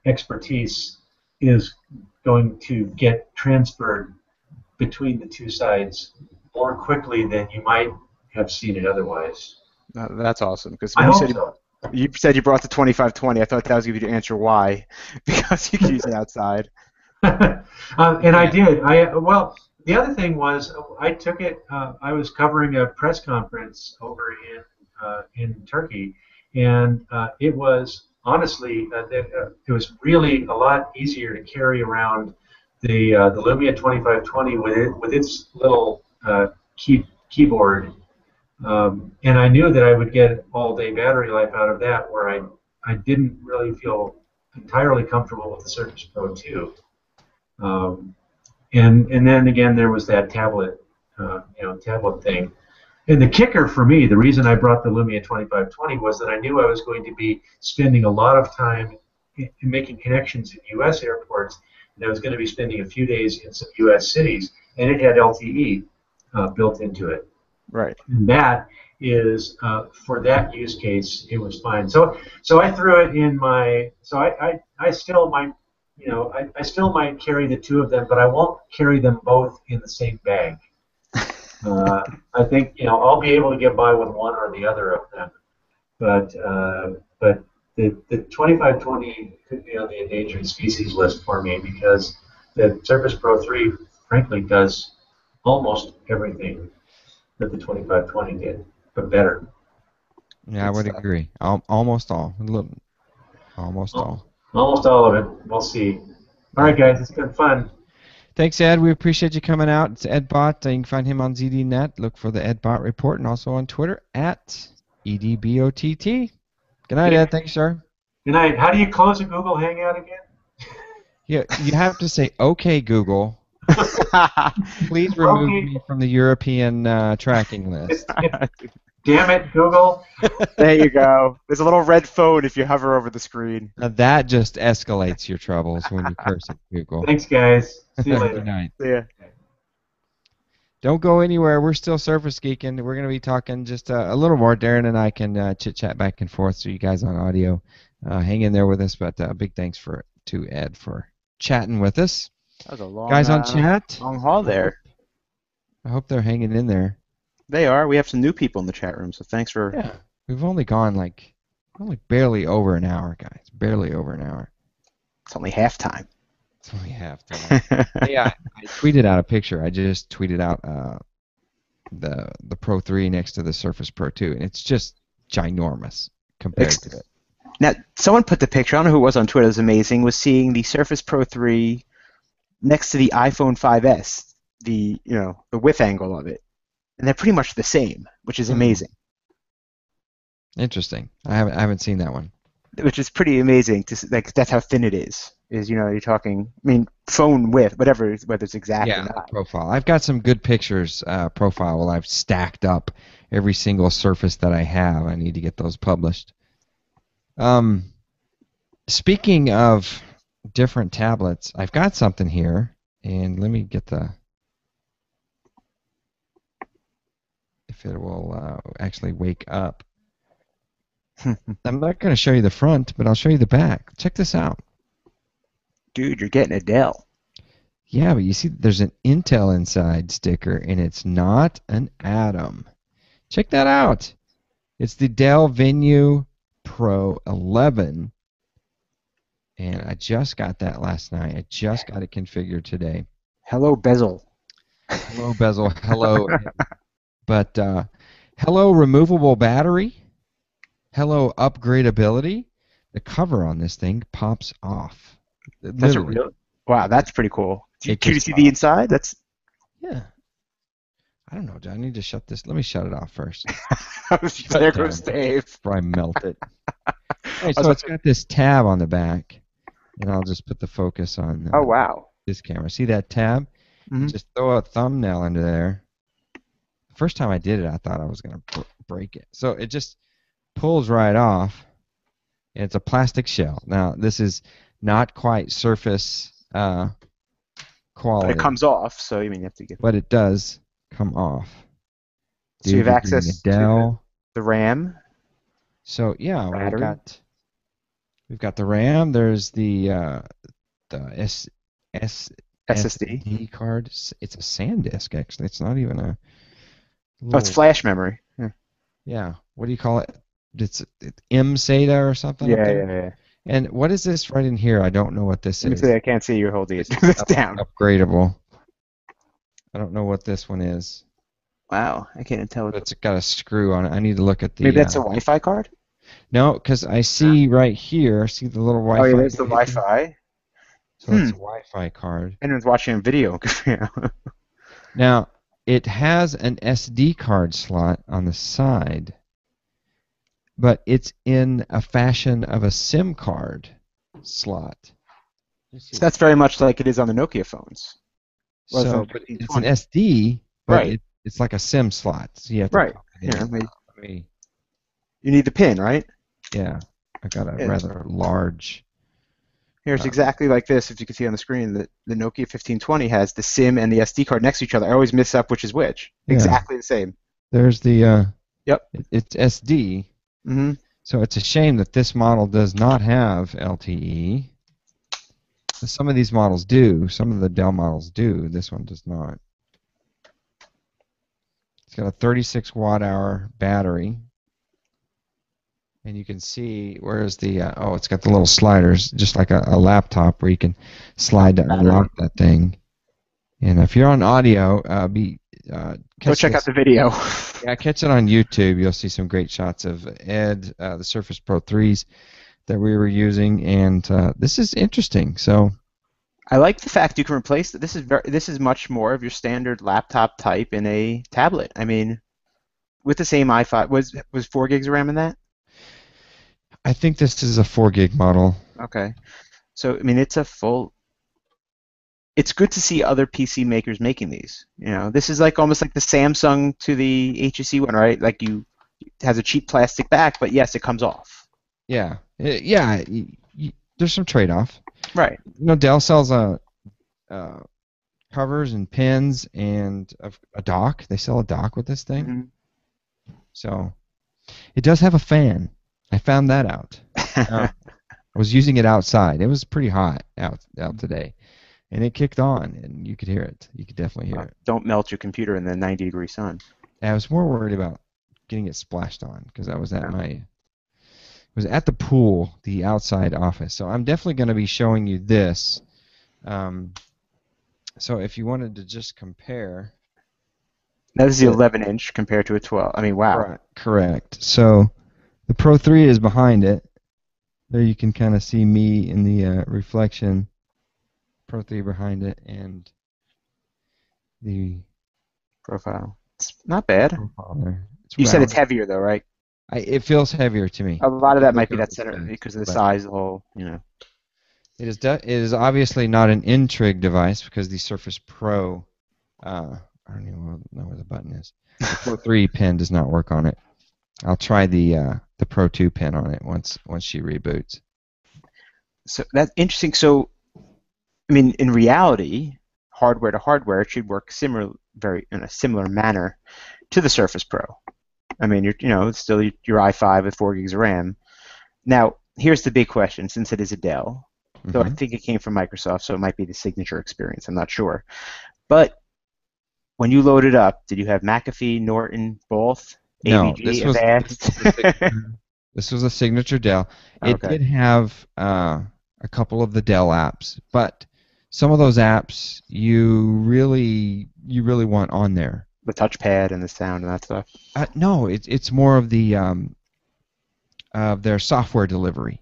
expertise is going to get transferred between the two sides more quickly than you might have seen it otherwise. That's awesome. Because I hope so. You said you brought the 2520. I thought that was going to be your answer why, because you could use it outside. And I did. Well, the other thing was I took it. I was covering a press conference over in Turkey, and it was honestly it was really a lot easier to carry around the Lumia 2520 with its little keyboard. And I knew that I would get all-day battery life out of that, where I didn't really feel entirely comfortable with the Surface Pro 2. And then again, there was that tablet thing. And the kicker for me, the reason I brought the Lumia 2520 was that I knew I was going to be spending a lot of time in making connections in U.S. airports, and I was going to be spending a few days in some U.S. cities, and it had LTE built into it. Right. And that is for that use case, it was fine. So I threw it in my. So I still might, I still might carry the two of them, but I won't carry them both in the same bag. I think I'll be able to get by with one or the other of them, but the 2520 could be on the endangered species list for me because the Surface Pro 3, frankly, does almost everything that the 2520 did, but better. Yeah, I would agree. Almost all. Almost all. Almost all of it. We'll see. All right, guys, it's been fun. Thanks, Ed. We appreciate you coming out. It's Ed Bott. You can find him on ZDNet. Look for the Ed Bott Report and also on Twitter at EDBOTT. Good night, Ed. Thanks, sir. Good night. How do you close a Google Hangout again? Yeah, you have to say, "Okay, Google. Please remove me from the European tracking list." Damn it, Google. There you go. There's a little red phone if you hover over the screen. Now that just escalates your troubles when you curse at Google. Thanks, guys. See you later. Good night. See ya. Don't go anywhere. We're still Surface Geeking. We're going to be talking just a little more. Darren and I can chit-chat back and forth so you guys on audio hang in there with us. But big thanks to Ed for chatting with us. That was a long, guys on chat. Long haul there. I hope they're hanging in there. They are. We have some new people in the chat room, so thanks for... Yeah. We've only gone barely over an hour, guys. Barely over an hour. It's only halftime. It's only halftime. Yeah, I tweeted out a picture. I just tweeted out the Pro 3 next to the Surface Pro 2, and it's just ginormous compared to it. Now, someone put the picture, I don't know who it was on Twitter, it was amazing, was seeing the Surface Pro 3 next to the iPhone 5S, the width angle of it. And they're pretty much the same, which is amazing. Interesting. I haven't seen that one. Which is pretty amazing. That's how thin it is. You're talking, I mean, phone width, whether it's exact or not. Profile. I've got some good pictures profile while I've stacked up every single Surface that I have. I need to get those published. Speaking of different tablets, I've got something here, and let me get if it will actually wake up. I'm not going to show you the front, but I'll show you the back. Check this out. Dude, you're getting a Dell. Yeah, but you see there's an Intel Inside sticker, and it's not an Atom. Check that out. It's the Dell Venue Pro 11, and I just got that last night. I just got it configured today. Hello, bezel. Hello, bezel. Hello. But hello, removable battery. Hello, upgradability. The cover on this thing pops off. That's wow, that's pretty cool. Can you see pops. the inside? Yeah. I don't know. Do I need to shut this? Let me shut it off first. There goes Dave. Before I melt it. Right, so it's got this tab on the back, and I'll just put the focus on oh, wow. this camera. See that tab? Mm-hmm. Just throw a thumbnail into there. The first time I did it, I thought I was going to break it. So it just pulls right off, and it's a plastic shell. Now, this is not quite Surface quality. But it comes off, so you have to get. But it does come off. So you have access to the RAM. So yeah, we've got the RAM. There's the SSD card. It's a SanDisk actually. It's not even a. Oh, it's flash memory. Yeah. What do you call it? It's M-SATA or something. Yeah. And what is this right in here? I don't know what this is. I can't see you holding it. It's down. Upgradable. I don't know what this one is. Wow, I can't tell. But it's got a screw on it. I need to look at the. Maybe that's a Wi-Fi card? No, because I see right here. See the little Wi-Fi. Oh yeah, there's the Wi-Fi. So it's a Wi-Fi card. Anyone's watching a video. Now it has an SD card slot on the side, but it's in a fashion of a SIM card slot. So that's very much like it is on the Nokia phones. So but it's an SD, but right. It's like a SIM slot. So you have to right. You need the pin, right? Yeah. I got a rather large. Here's exactly like this. If you can see on the screen, the Nokia 1520 has the SIM and the SD card next to each other. I always mix up which is which. Yeah. Exactly the same. There's the. Yep. It's SD. Mm-hmm. So it's a shame that this model does not have LTE. Some of these models do. Some of the Dell models do. This one does not. It's got a 36 watt-hour battery. And you can see, where's the, it's got the little sliders, just like a laptop where you can slide to unlock that thing. And if you're on audio, go check out the video. Yeah, catch it on YouTube. You'll see some great shots of Ed, the Surface Pro 3s that we were using, and this is interesting. So, I like the fact you can replace it. This is much more of your standard laptop type in a tablet. I mean, with the same i5, was 4 gigs of RAM in that? I think this is a 4 gig model. Okay, so I mean it's a full. It's good to see other PC makers making these. This is like almost like the Samsung to the HTC one, right? Like it has a cheap plastic back, but yes, it comes off. Yeah, there's some trade-off. Right. Dell sells covers and pins and a dock. They sell a dock with this thing. Mm-hmm. So it does have a fan. I found that out. I was using it outside. It was pretty hot out today. And it kicked on, and you could hear it. You could definitely hear it. Don't melt your computer in the 90-degree sun. I was more worried about getting it splashed on because I was at the pool, the outside office. So I'm definitely going to be showing you this. So if you wanted to just compare, Now this is the The- 11-inch compared to a 12. I mean, wow. Correct. So the Pro 3 is behind it. There you can kind of see me in the reflection. Pro 3 behind it, and the Profile. It's not bad. profile there. It's You said it's round. heavier though, right? It feels heavier to me. A lot of You that look might be up that the center specs, because of the but size of the whole, you know. it is obviously not an Intrig device because the Surface Pro, I don't even know where the button is. The Pro 3 pin does not work on it. I'll try the Pro 2 pin on it once she reboots. So that's interesting. So, I mean, in reality, hardware to hardware, it should work in a similar manner to the Surface Pro. I mean, it's still your i5 with 4 gigs of RAM. Now, here's the big question, since it is a Dell. So I think it came from Microsoft, so it might be the signature experience. I'm not sure. But when you load it up, did you have McAfee, Norton, both? No, AVG, Avast? this was a signature Dell. It Okay. did have a couple of the Dell apps, but some of those apps you really want on there. The touchpad and the sound and that stuff. No, it's more of the of their software delivery,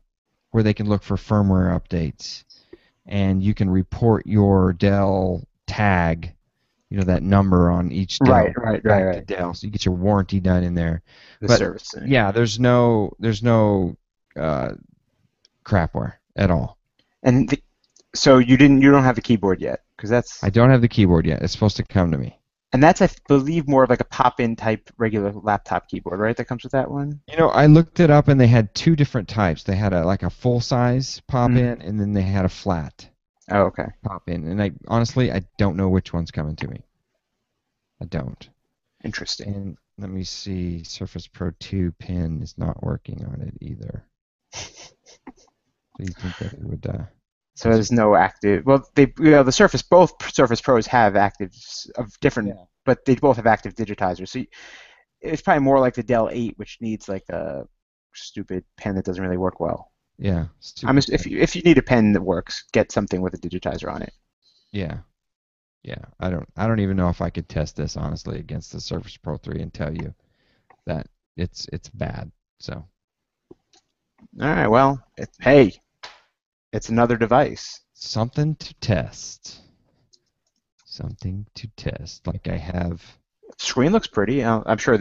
where they can look for firmware updates, and you can report your Dell tag, that number on each Dell Right. back to Dell, so you get your warranty done in there. The But service thing. yeah, there's no crapware at all. And so you don't have a keyboard yet, because I don't have the keyboard yet. It's supposed to come to me. and that's I believe more of like a pop-in type regular laptop keyboard, right? That comes with that one. I looked it up, and they had two different types. They had a full-size pop-in, and then they had a flat Oh, okay. pop-in. And I honestly don't know which one's coming to me. I don't. Interesting. And let me see. Surface Pro 2 pin is not working on it either. Do you think that it would? So there's no active. Well, the Surface, both Surface Pros have actives of different, but they both have active digitizers. So it's probably more like the Dell 8, which needs like a stupid pen that doesn't really work well. Yeah. If you need a pen that works, get something with a digitizer on it. Yeah. Yeah. I don't even know if I could test this honestly against the Surface Pro 3 and tell you that it's bad. So. All right. Well, hey, it's another device. Something to test. Something to test. Like I have. Screen looks pretty. I'm sure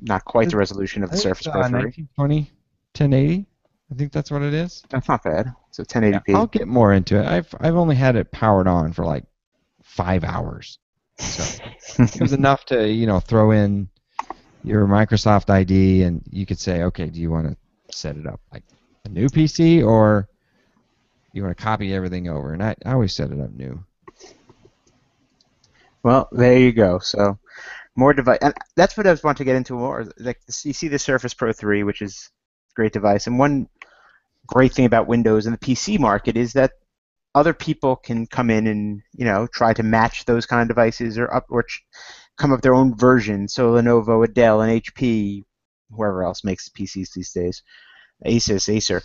not quite the resolution of the Surface Pro 3. 1920, 1080. I think that's what it is. That's not bad. So 1080p. Yeah, I'll get more into it. I've only had it powered on for like 5 hours. So it was enough to throw in your Microsoft ID, and you could say, okay, do you want to set it up like a new PC, or you want to copy everything over? And I always set it up new. Well, there you go. So more device, and that's what I want to get into more. Like you see the Surface Pro 3, which is a great device, and one great thing about Windows and the PC market is that other people can come in and try to match those kind of devices or come up with their own version. So Lenovo, Dell, and HP, whoever else makes PCs these days, Acer.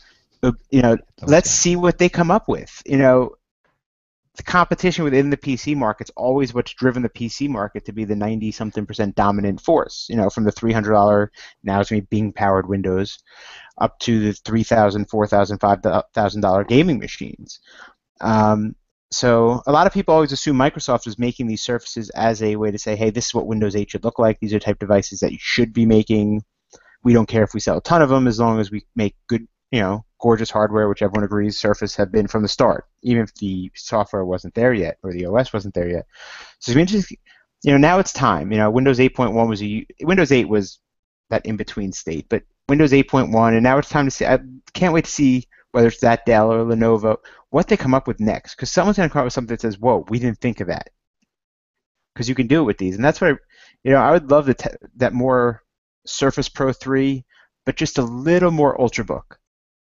Let's see what they come up with. The competition within the PC market's always what's driven the PC market to be the 90-something% dominant force. From the $300, now it's going to be Bing-powered Windows, up to the $3,000, $4,000, $5,000 gaming machines. So a lot of people always assume Microsoft is making these Surfaces as a way to say, hey, this is what Windows 8 should look like. These are the type of devices that you should be making. We don't care if we sell a ton of them as long as we make good, gorgeous hardware, which everyone agrees Surface have been from the start, even if the software wasn't there yet or the OS wasn't there yet. So it's interesting. Now it's time. Windows 8.1 Windows 8 was that in-between state, but Windows 8.1, and now it's time to see. I can't wait to see whether it's that Dell or Lenovo, what they come up with next, because someone's going to come up with something that says, whoa, we didn't think of that. Because you can do it with these, and that's what I would love that more Surface Pro 3, but just a little more Ultrabook.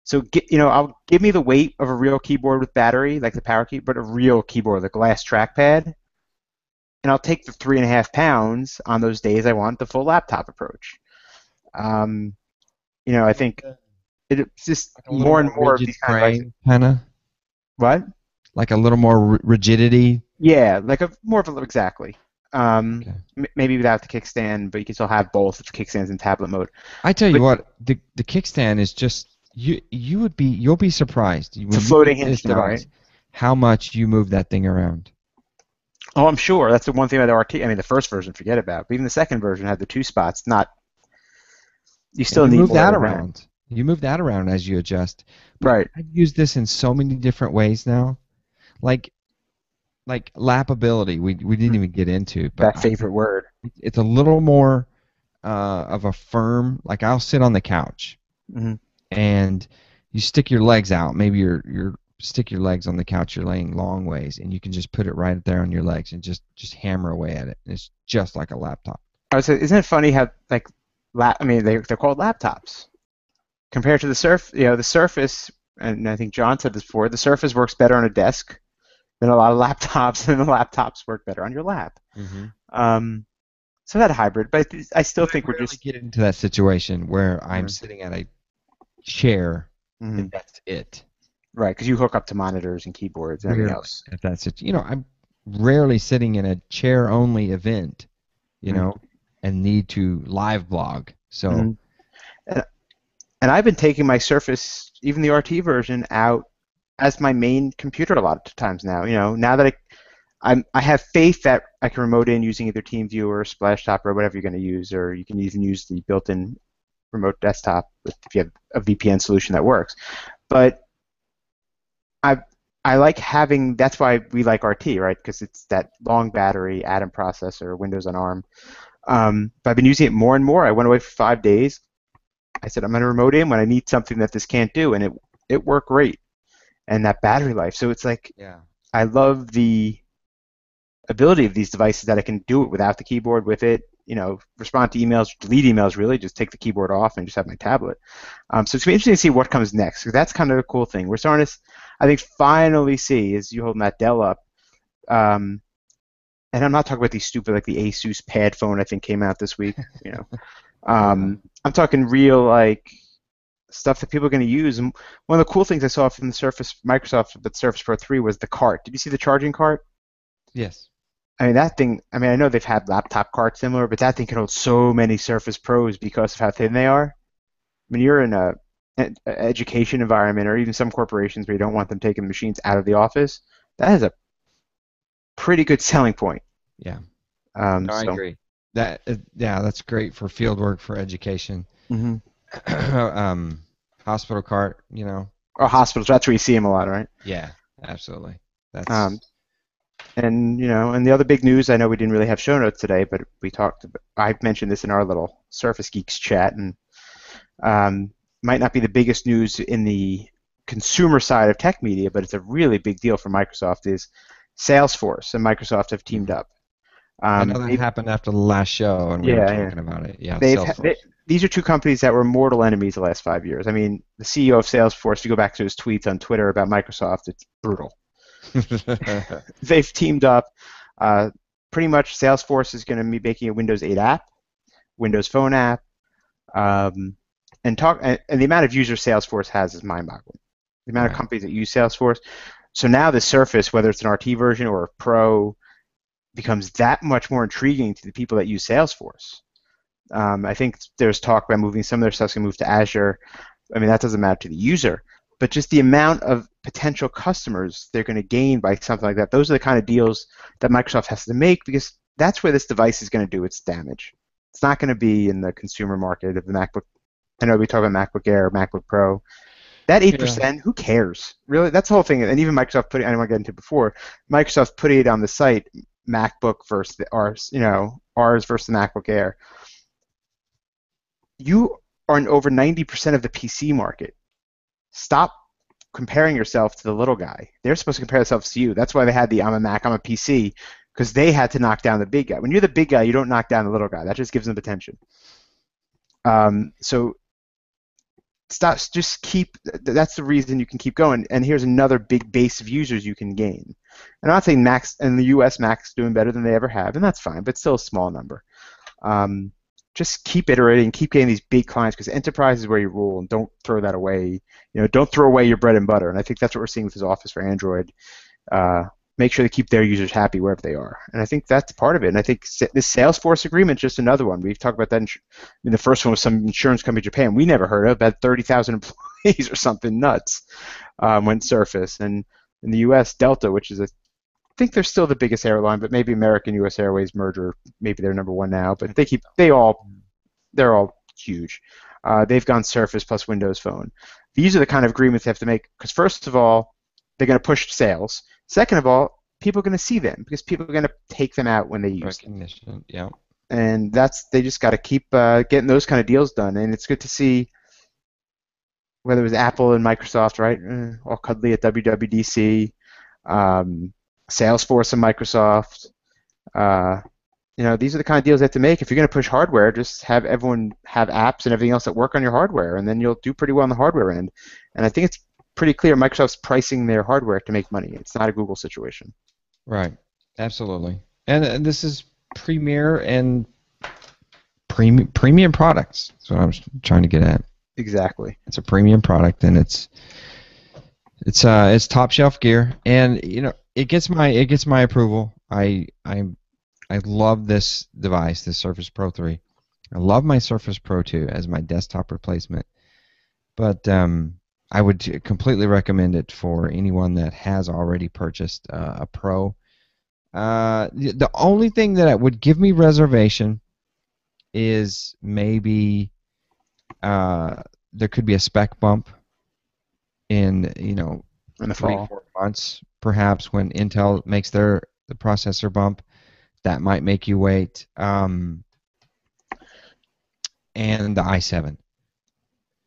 So give me the weight of a real keyboard with battery, like the power keyboard, but a real keyboard, the glass trackpad, and I'll take the 3.5 pounds on those days I want the full laptop approach. I think it's just like more and more of these kind of devices. Kinda. What? Like a little more rigidity. Yeah, like more of a exactly. Okay. Maybe without the kickstand, but you can still have both if the kickstand's in tablet mode. I tell you But what, the kickstand is just you'll be surprised it's a when you floating get this hinge now, device right? how much you move that thing around. Oh, I'm sure. That's the one thing about the RT. I mean, the first version, forget about. But even the second version had the two spots. Not you And still you need move more that than that. around. You move that around as you adjust. But Right. I've used this in so many different ways now. Like lappability, we didn't even get into, but That favorite word. it's a little more of a firm. Like I'll sit on the couch Hmm. and you stick your legs out. Maybe you're stick your legs on the couch. You're laying long ways, and you can just put it right there on your legs and just hammer away at it. And it's just like a laptop. I was saying, isn't it funny how like, I mean, they're called laptops compared to the the Surface. And I think John said this before. The Surface works better on a desk than a lot of laptops, and the laptops work better on your lap. Mm-hmm. So that hybrid, but I still But I think we're rarely just get into that situation where I'm sitting at a chair mhm. and that's it. Right, because you hook up to monitors and keyboards and everything Rarely else. at that I'm rarely sitting in a chair only event, Mm-hmm. and need to live blog. So Mm-hmm. And, and I've been taking my Surface, even the RT version, out as my main computer a lot of times now. Now that I have faith that I can remote in using either TeamViewer or Splashtop or whatever you're going to use, or you can even use the built-in remote desktop if you have a VPN solution that works. But I I like having. That's why we like RT, right? Because it's that long battery, Atom processor, Windows on ARM. But I've been using it more and more. I went away for 5 days. I said I'm going to remote in when I need something that this can't do, and it worked great. And that battery life. So it's like yeah. I love the ability of these devices that I can do it without the keyboard with it. Respond to emails, delete emails, really, just take the keyboard off and just have my tablet. So it's going to be interesting to see what comes next, because that's kind of a cool thing. We're starting to, I think, finally see, as you holding that Dell up, and I'm not talking about these stupid, like the Asus Pad phone I think came out this week. I'm talking real, like, stuff that people are going to use. And one of the cool things I saw from the Surface, Microsoft, but Surface Pro 3 was the cart. Did you see the charging cart? Yes. I mean, that thing, I mean, I know they've had laptop carts similar, but that thing can hold so many Surface Pros because of how thin they are. I mean, you're in an education environment or even some corporations where you don't want them taking machines out of the office. That is a pretty good selling point. Yeah. No, I agree. That's great for field work, for education. Mm-hmm. Hospital cart, Or hospitals, that's where you see them a lot, right? Yeah, absolutely. That's and the other big news, I know we didn't really have show notes today, but I mentioned this in our little Surface Geeks chat, and might not be the biggest news in the consumer side of tech media, but it's a really big deal for Microsoft, is Salesforce and Microsoft have teamed up. I know that happened after the last show, and we were talking about it. Yeah, Salesforce. These are two companies that were mortal enemies the last 5 years. I mean, the CEO of Salesforce, if you go back to his tweets on Twitter about Microsoft, it's brutal. They've teamed up. Pretty much Salesforce is going to be making a Windows 8 app, Windows Phone app, and the amount of users Salesforce has is mind-boggling. The amount of companies that use Salesforce. So now the Surface, whether it's an RT version or a Pro, becomes that much more intriguing to the people that use Salesforce. I think there's talk about moving some of their stuff to move to Azure. I mean, that doesn't matter to the user, but just the amount of potential customers they're going to gain by something like that. Those are the kind of deals that Microsoft has to make, because that's where this device is going to do its damage. It's not going to be in the consumer market of the MacBook. I know we talk about MacBook Air, MacBook Pro. That 8%, who cares? Really, that's the whole thing. And even Microsoft put it, I didn't want to get into it before, Microsoft put it on the site, MacBook versus ours versus the MacBook Air. You are in over 90% of the PC market. Stop comparing yourself to the little guy. They're supposed to compare themselves to you. That's why they had the I'm a Mac, I'm a PC, because they had to knock down the big guy. When you're the big guy, you don't knock down the little guy. That just gives them attention. So stop. Just keep. That's the reason you can keep going. And here's another big base of users you can gain. And I'm not saying Mac's in the U.S. Mac's doing better than they ever have, and that's fine, but still a small number. Just keep iterating, keep getting these big clients, because enterprise is where you rule, and don't throw that away. Don't throw away your bread and butter. And I think that's what we're seeing with this Office for Android. make sure they keep their users happy wherever they are. And I think that's part of it. And I think this Salesforce agreement is just another one. We've talked about that. The first one was some insurance company in Japan we never heard of, about 30,000 employees or something nuts, went Surface. And in the U.S., Delta, which is I think they're still the biggest airline, but maybe American U.S. Airways merger, maybe they're number one now. But they're all huge. They've gone Surface plus Windows Phone. These are the kind of agreements they have to make because first of all, they're going to push sales. Second of all, people are going to see them because people are going to take them out when they use Recognition, yeah. And they just got to keep getting those kind of deals done. And it's good to see whether it was Apple and Microsoft, right, all cuddly at WWDC, Salesforce and Microsoft. These are the kind of deals they have to make. If you're going to push hardware, just have everyone have apps and everything else that work on your hardware, and then you'll do pretty well on the hardware end. And I think it's pretty clear Microsoft's pricing their hardware to make money. It's not a Google situation. Right. Absolutely. And this is premier and premium products. That's what I was trying to get at. Exactly. It's a premium product, and it's top shelf gear, and it gets my approval. I love this device, this Surface Pro 3. I love my Surface Pro 2 as my desktop replacement, but I would completely recommend it for anyone that has already purchased a Pro. The only thing that would give me reservation is maybe there could be a spec bump in in the 3-4 months, perhaps, when Intel makes the processor bump. That might make you wait. And the i7.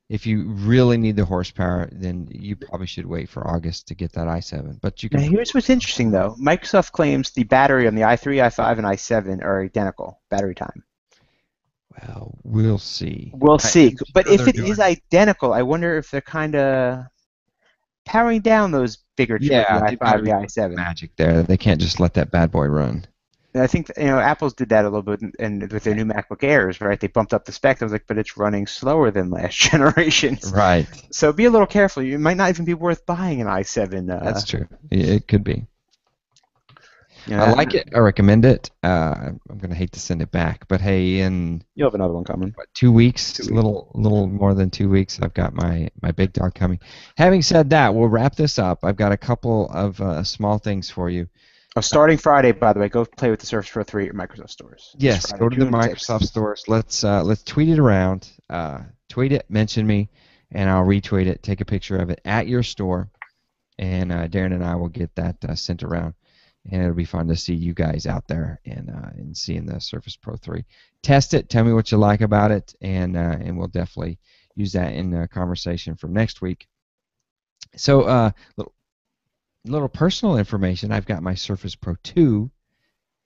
If you really need the horsepower, then you probably should wait for August to get that i7. But you can. Now, here's what's interesting, though. Microsoft claims the battery on the i3, i5, and i7 are identical battery time. Well, we'll see. We'll see. But if it is identical, I wonder if they're kind of powering down those bigger chips, the i5 and the i7. Magic there. They can't just let that bad boy run. And I think Apple's did that a little bit, and with their new MacBook Airs, right? They bumped up the spec. I was like, but it's running slower than last generations. Right. So be a little careful. It might not even be worth buying an i7. That's true. It could be. I like it. I recommend it. I'm gonna hate to send it back, but hey, in you'll have another one coming. What, 2 weeks? A little more than 2 weeks. I've got my big dog coming. Having said that, we'll wrap this up. I've got a couple of small things for you. Oh, starting Friday, by the way, go play with the Surface Pro 3 at Microsoft stores. Yes, Friday, go to the June Microsoft 6th. stores. Let's tweet it around. Tweet it, mention me, and I'll retweet it. Take a picture of it at your store, and Darren and I will get that sent around, and it'll be fun to see you guys out there and seeing the Surface Pro 3. Test it. Tell me what you like about it, and we'll definitely use that in the conversation for next week. So, little personal information. I've got my Surface Pro 2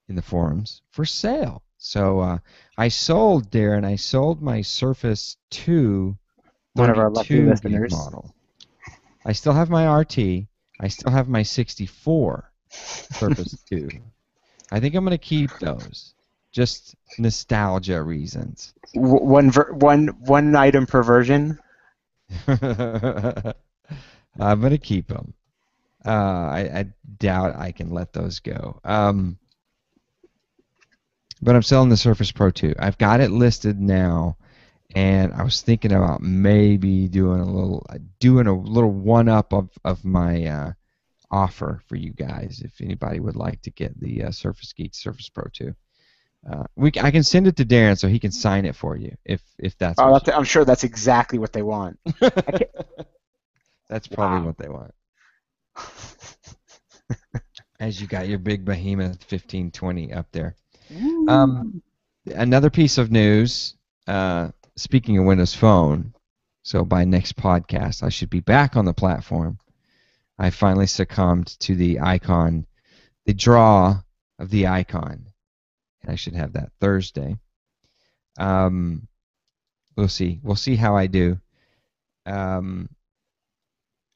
in the forums for sale. So I sold my Surface 2 One of our lucky 32 listeners. model. I still have my RT. I still have my 64 Surface 2. I think I'm going to keep those. Just nostalgia reasons. One item per version. I'm going to keep them. I doubt I can let those go. But I'm selling the Surface Pro 2. I've got it listed now, and I was thinking about maybe doing a little one-up of my offer for you guys if anybody would like to get the Surface Geek Surface Pro 2. I can send it to Darren so he can sign it for you if that's. Oh, I'm sure that's exactly what they want. That's probably what they want. As you got your big behemoth 1520 up there. Another piece of news, speaking of Windows Phone, so by next podcast I should be back on the platform. I finally succumbed to the icon, the draw of the icon, and I should have that Thursday. We'll see. We'll see how I do.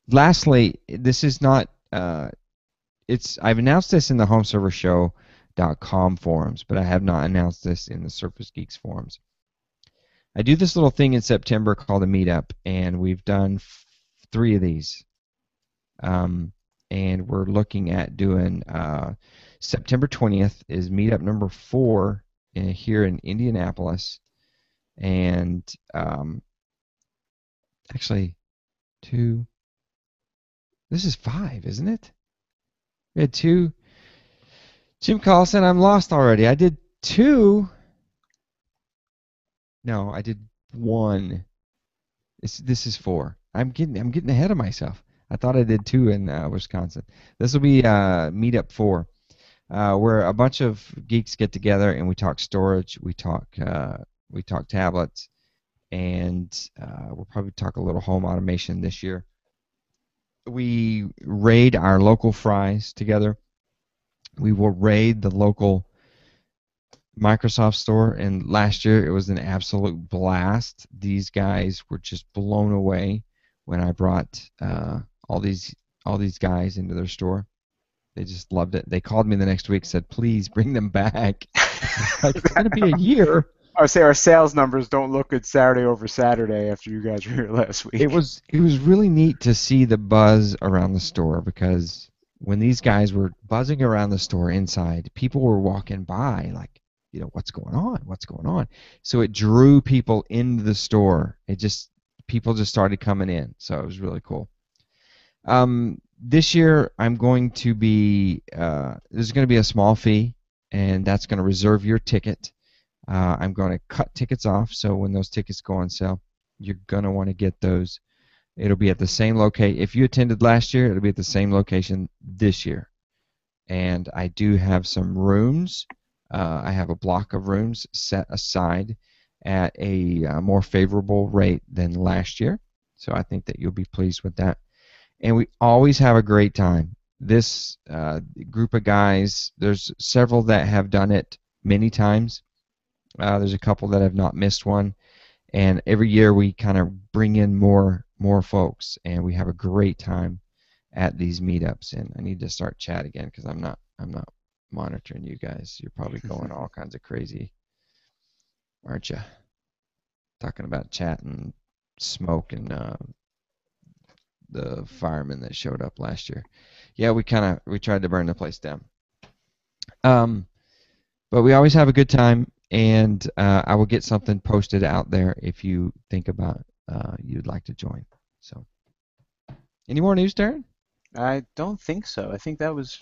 Lastly, this is not. I've announced this in the HomeServerShow.com forums, but I have not announced this in the Surface Geeks forums. I do this little thing in September called a meetup, and we've done 3 of these. And and we're looking at doing September 20th is meetup number 4 here in Indianapolis, and actually 2. This is 5, isn't it? We had 2. Jim Collison, I'm lost already. I did 2. No, I did 1. This is 4. I'm getting ahead of myself. I thought I did 2 in Wisconsin. This will be meetup 4, where a bunch of geeks get together and we talk storage, we talk tablets, and we'll probably talk a little home automation this year. We raid our local fries together. We will raid the local Microsoft store, and last year it was an absolute blast. These guys were just blown away when I brought all these guys into their store. They just loved it. They called me the next week and said, please bring them back. Like, it's going to be a year. I would say our sales numbers don't look good Saturday over Saturday after you guys were here last week. It was really neat to see the buzz around the store, because when these guys were buzzing around the store inside, people were walking by like, what's going on? What's going on? So it drew people into the store. People just started coming in. So it was really cool. This year I'm going to be there's going to be a small fee, and that's going to reserve your ticket. I'm going to cut tickets off, so when those tickets go on sale, you're going to want to get those. It'll be at the same location. If you attended last year, it'll be at the same location this year. And I do have some rooms. I have a block of rooms set aside at a more favorable rate than last year. So I think that you'll be pleased with that. And we always have a great time. This group of guys, there's several that have done it many times. There's a couple that have not missed one. And every year we kind of bring in more folks, and we have a great time at these meetups. And I need to start chat again, because I'm not monitoring you guys. You're probably going all kinds of crazy, aren't you? Talking about chat and smoke and the firemen that showed up last year. Yeah, we tried to burn the place down. But we always have a good time, and I will get something posted out there if you think about you'd like to join. So, any more news, Darren? I don't think so. I think that was,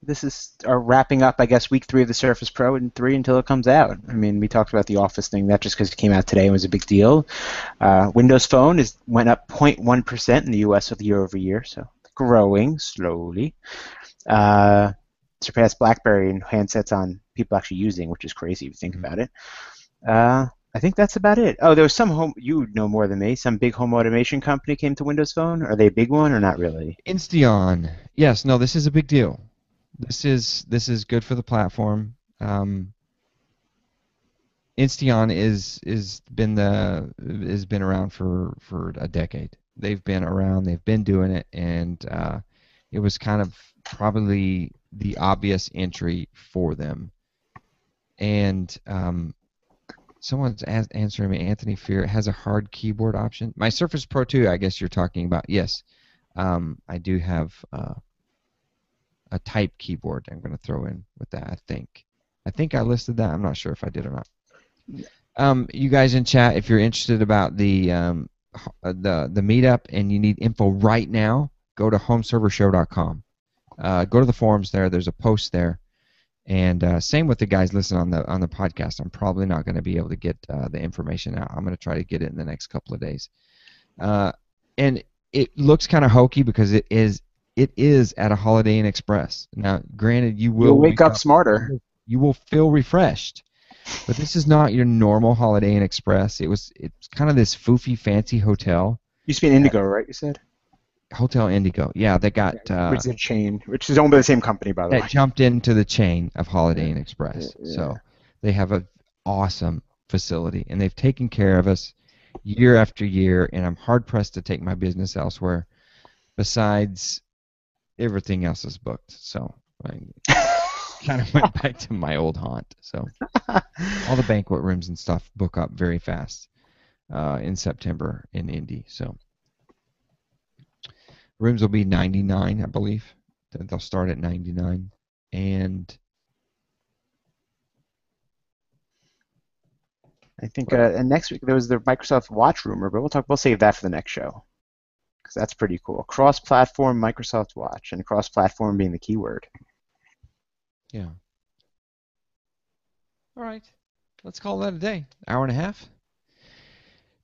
this is our wrapping up, I guess, week 3 of the Surface Pro and 3 until it comes out. I mean, we talked about the Office thing. That just because it came out today and was a big deal. Windows Phone went up 0.1% in the U.S. year over year, so growing slowly. Surpassed BlackBerry in handsets on people actually using, which is crazy if you think about it. I think that's about it. Oh, there was some you know more than me. Some big home automation company came to Windows Phone. Are they a big one or not really? Insteon. Yes, no, this is a big deal. This is good for the platform. Insteon has been around for a decade. They've been around. They've been doing it, and it was kind of probably the obvious entry for them. And someone's answering me. Anthony Fear has a hard keyboard option. My Surface Pro 2, I guess you're talking about. Yes, I do have a type keyboard. I'm going to throw in with that. I think I listed that. I'm not sure if I did or not. You guys in chat, if you're interested about the meetup and you need info right now, go to homeservershow.com. Go to the forums there. There's a post there. And same with the guys listening on the podcast. I'm probably not going to be able to get the information out. I'm going to try to get it in the next couple of days. And it looks kind of hokey because it is at a Holiday Inn Express. Now, granted, you'll wake up smarter. You will feel refreshed. But this is not your normal Holiday Inn Express. It's kind of this foofy, fancy hotel. Used to be an Indigo, right? You said. Hotel Indigo, yeah, they got which is a chain, which is owned by the same company, by the way. That jumped into the chain of Holiday Inn Express. Yeah. So they have an awesome facility, and they've taken care of us year after year. And I'm hard pressed to take my business elsewhere, besides everything else is booked. So I kind of went back to my old haunt. So all the banquet rooms and stuff book up very fast in September in Indy. So. Rooms will be 99, I believe. They'll start at 99, and I think and next week there was the Microsoft Watch rumor, but we'll save that for the next show because that's pretty cool. Cross-platform Microsoft Watch, and cross-platform being the keyword. yeah. All right, let's call that a day. Hour and a half.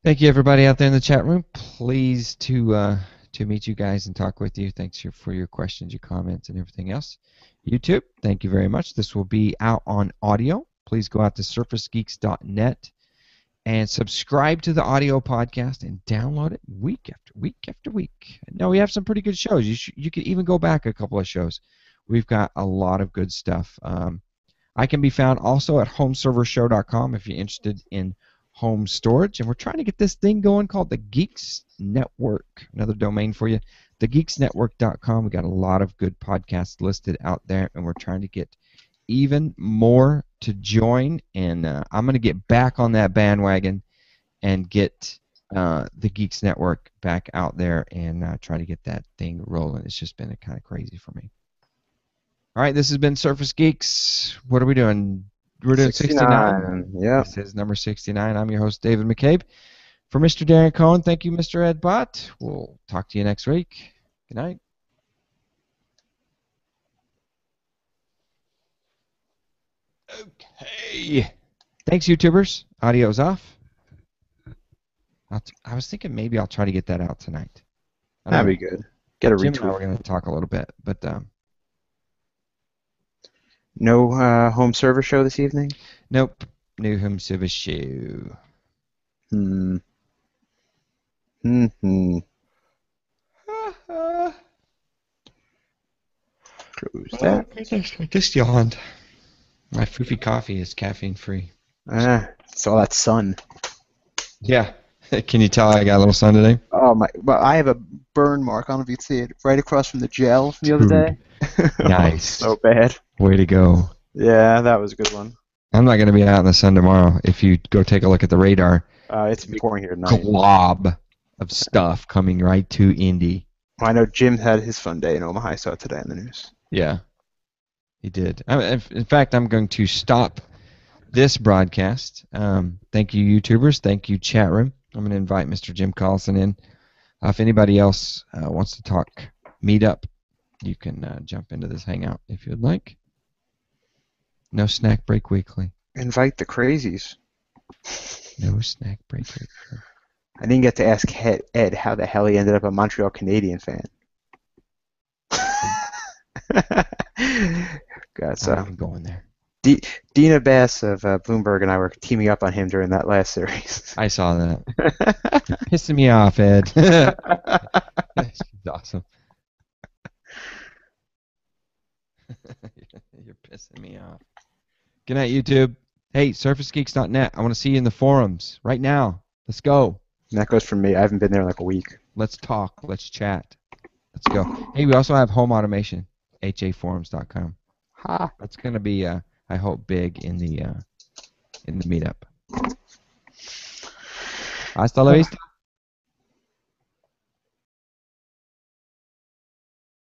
Thank you, everybody out there in the chat room. Pleased to meet you guys and talk with you. Thanks for your questions, your comments, and everything else. YouTube, thank you very much. This will be out on audio. Please go out to surfacegeeks.net and subscribe to the audio podcast and download it week after week after week. No, we have some pretty good shows. You could even go back a couple of shows. We've got a lot of good stuff. I can be found also at homeservershow.com if you're interested in home storage. And we're trying to get this thing going called the Geeks Network. Another domain for you, thegeeksnetwork.com. We got a lot of good podcasts listed out there, and we're trying to get even more to join. And I'm going to get back on that bandwagon and get the Geeks Network back out there and try to get that thing rolling. It's just been kind of crazy for me. All right, this has been Surface Geeks. What are we doing? We're doing 69. Yeah. This is number 69. I'm your host, David McCabe. For Mr. Darren Cohen, thank you, Mr. Ed Bott. We'll talk to you next week. Good night. Okay. Thanks, YouTubers. Audio's off. I was thinking maybe I'll try to get that out tonight. That'd be good. Get a Jim and I retweet. were going to talk a little bit, but No home server show this evening? nope. New home service show. Hmm. Close that. I just yawned. My foofy coffee is caffeine free. It's all that sun. Yeah. Can you tell I got a little sun today? Oh my! Well, I have a burn mark. I don't know if you can see it, right across from the gel from the other day. Nice. So bad. Way to go. Yeah, that was a good one. I'm not going to be out in the sun tomorrow. If you go take a look at the radar, It's been pouring here tonight. glob of stuff coming right to Indy. I know Jim had his fun day in Omaha. I saw it today on the news. Yeah, he did. In fact, I'm going to stop this broadcast. Thank you, YouTubers. Thank you, chat room. I'm going to invite Mr. Jim Collison in. If anybody else wants to talk meetup, you can jump into this hangout if you'd like. No snack break weekly. Invite the crazies. No snack break weekly. I didn't get to ask Ed how the hell he ended up a Montreal Canadian fan. God, so I'm going there. Dina Bass of Bloomberg and I were teaming up on him during that last series. I saw that. You're pissing me off, Ed. She's awesome. You're pissing me off. Good night, YouTube. Hey, SurfaceGeeks.net. I want to see you in the forums right now. Let's go. And that goes for me. I haven't been there in like a week. Let's talk. Let's chat. Let's go. Hey, we also have home automation. haforums.com. Ha. That's going to be, I hope, big in the meetup. Hasta la vista.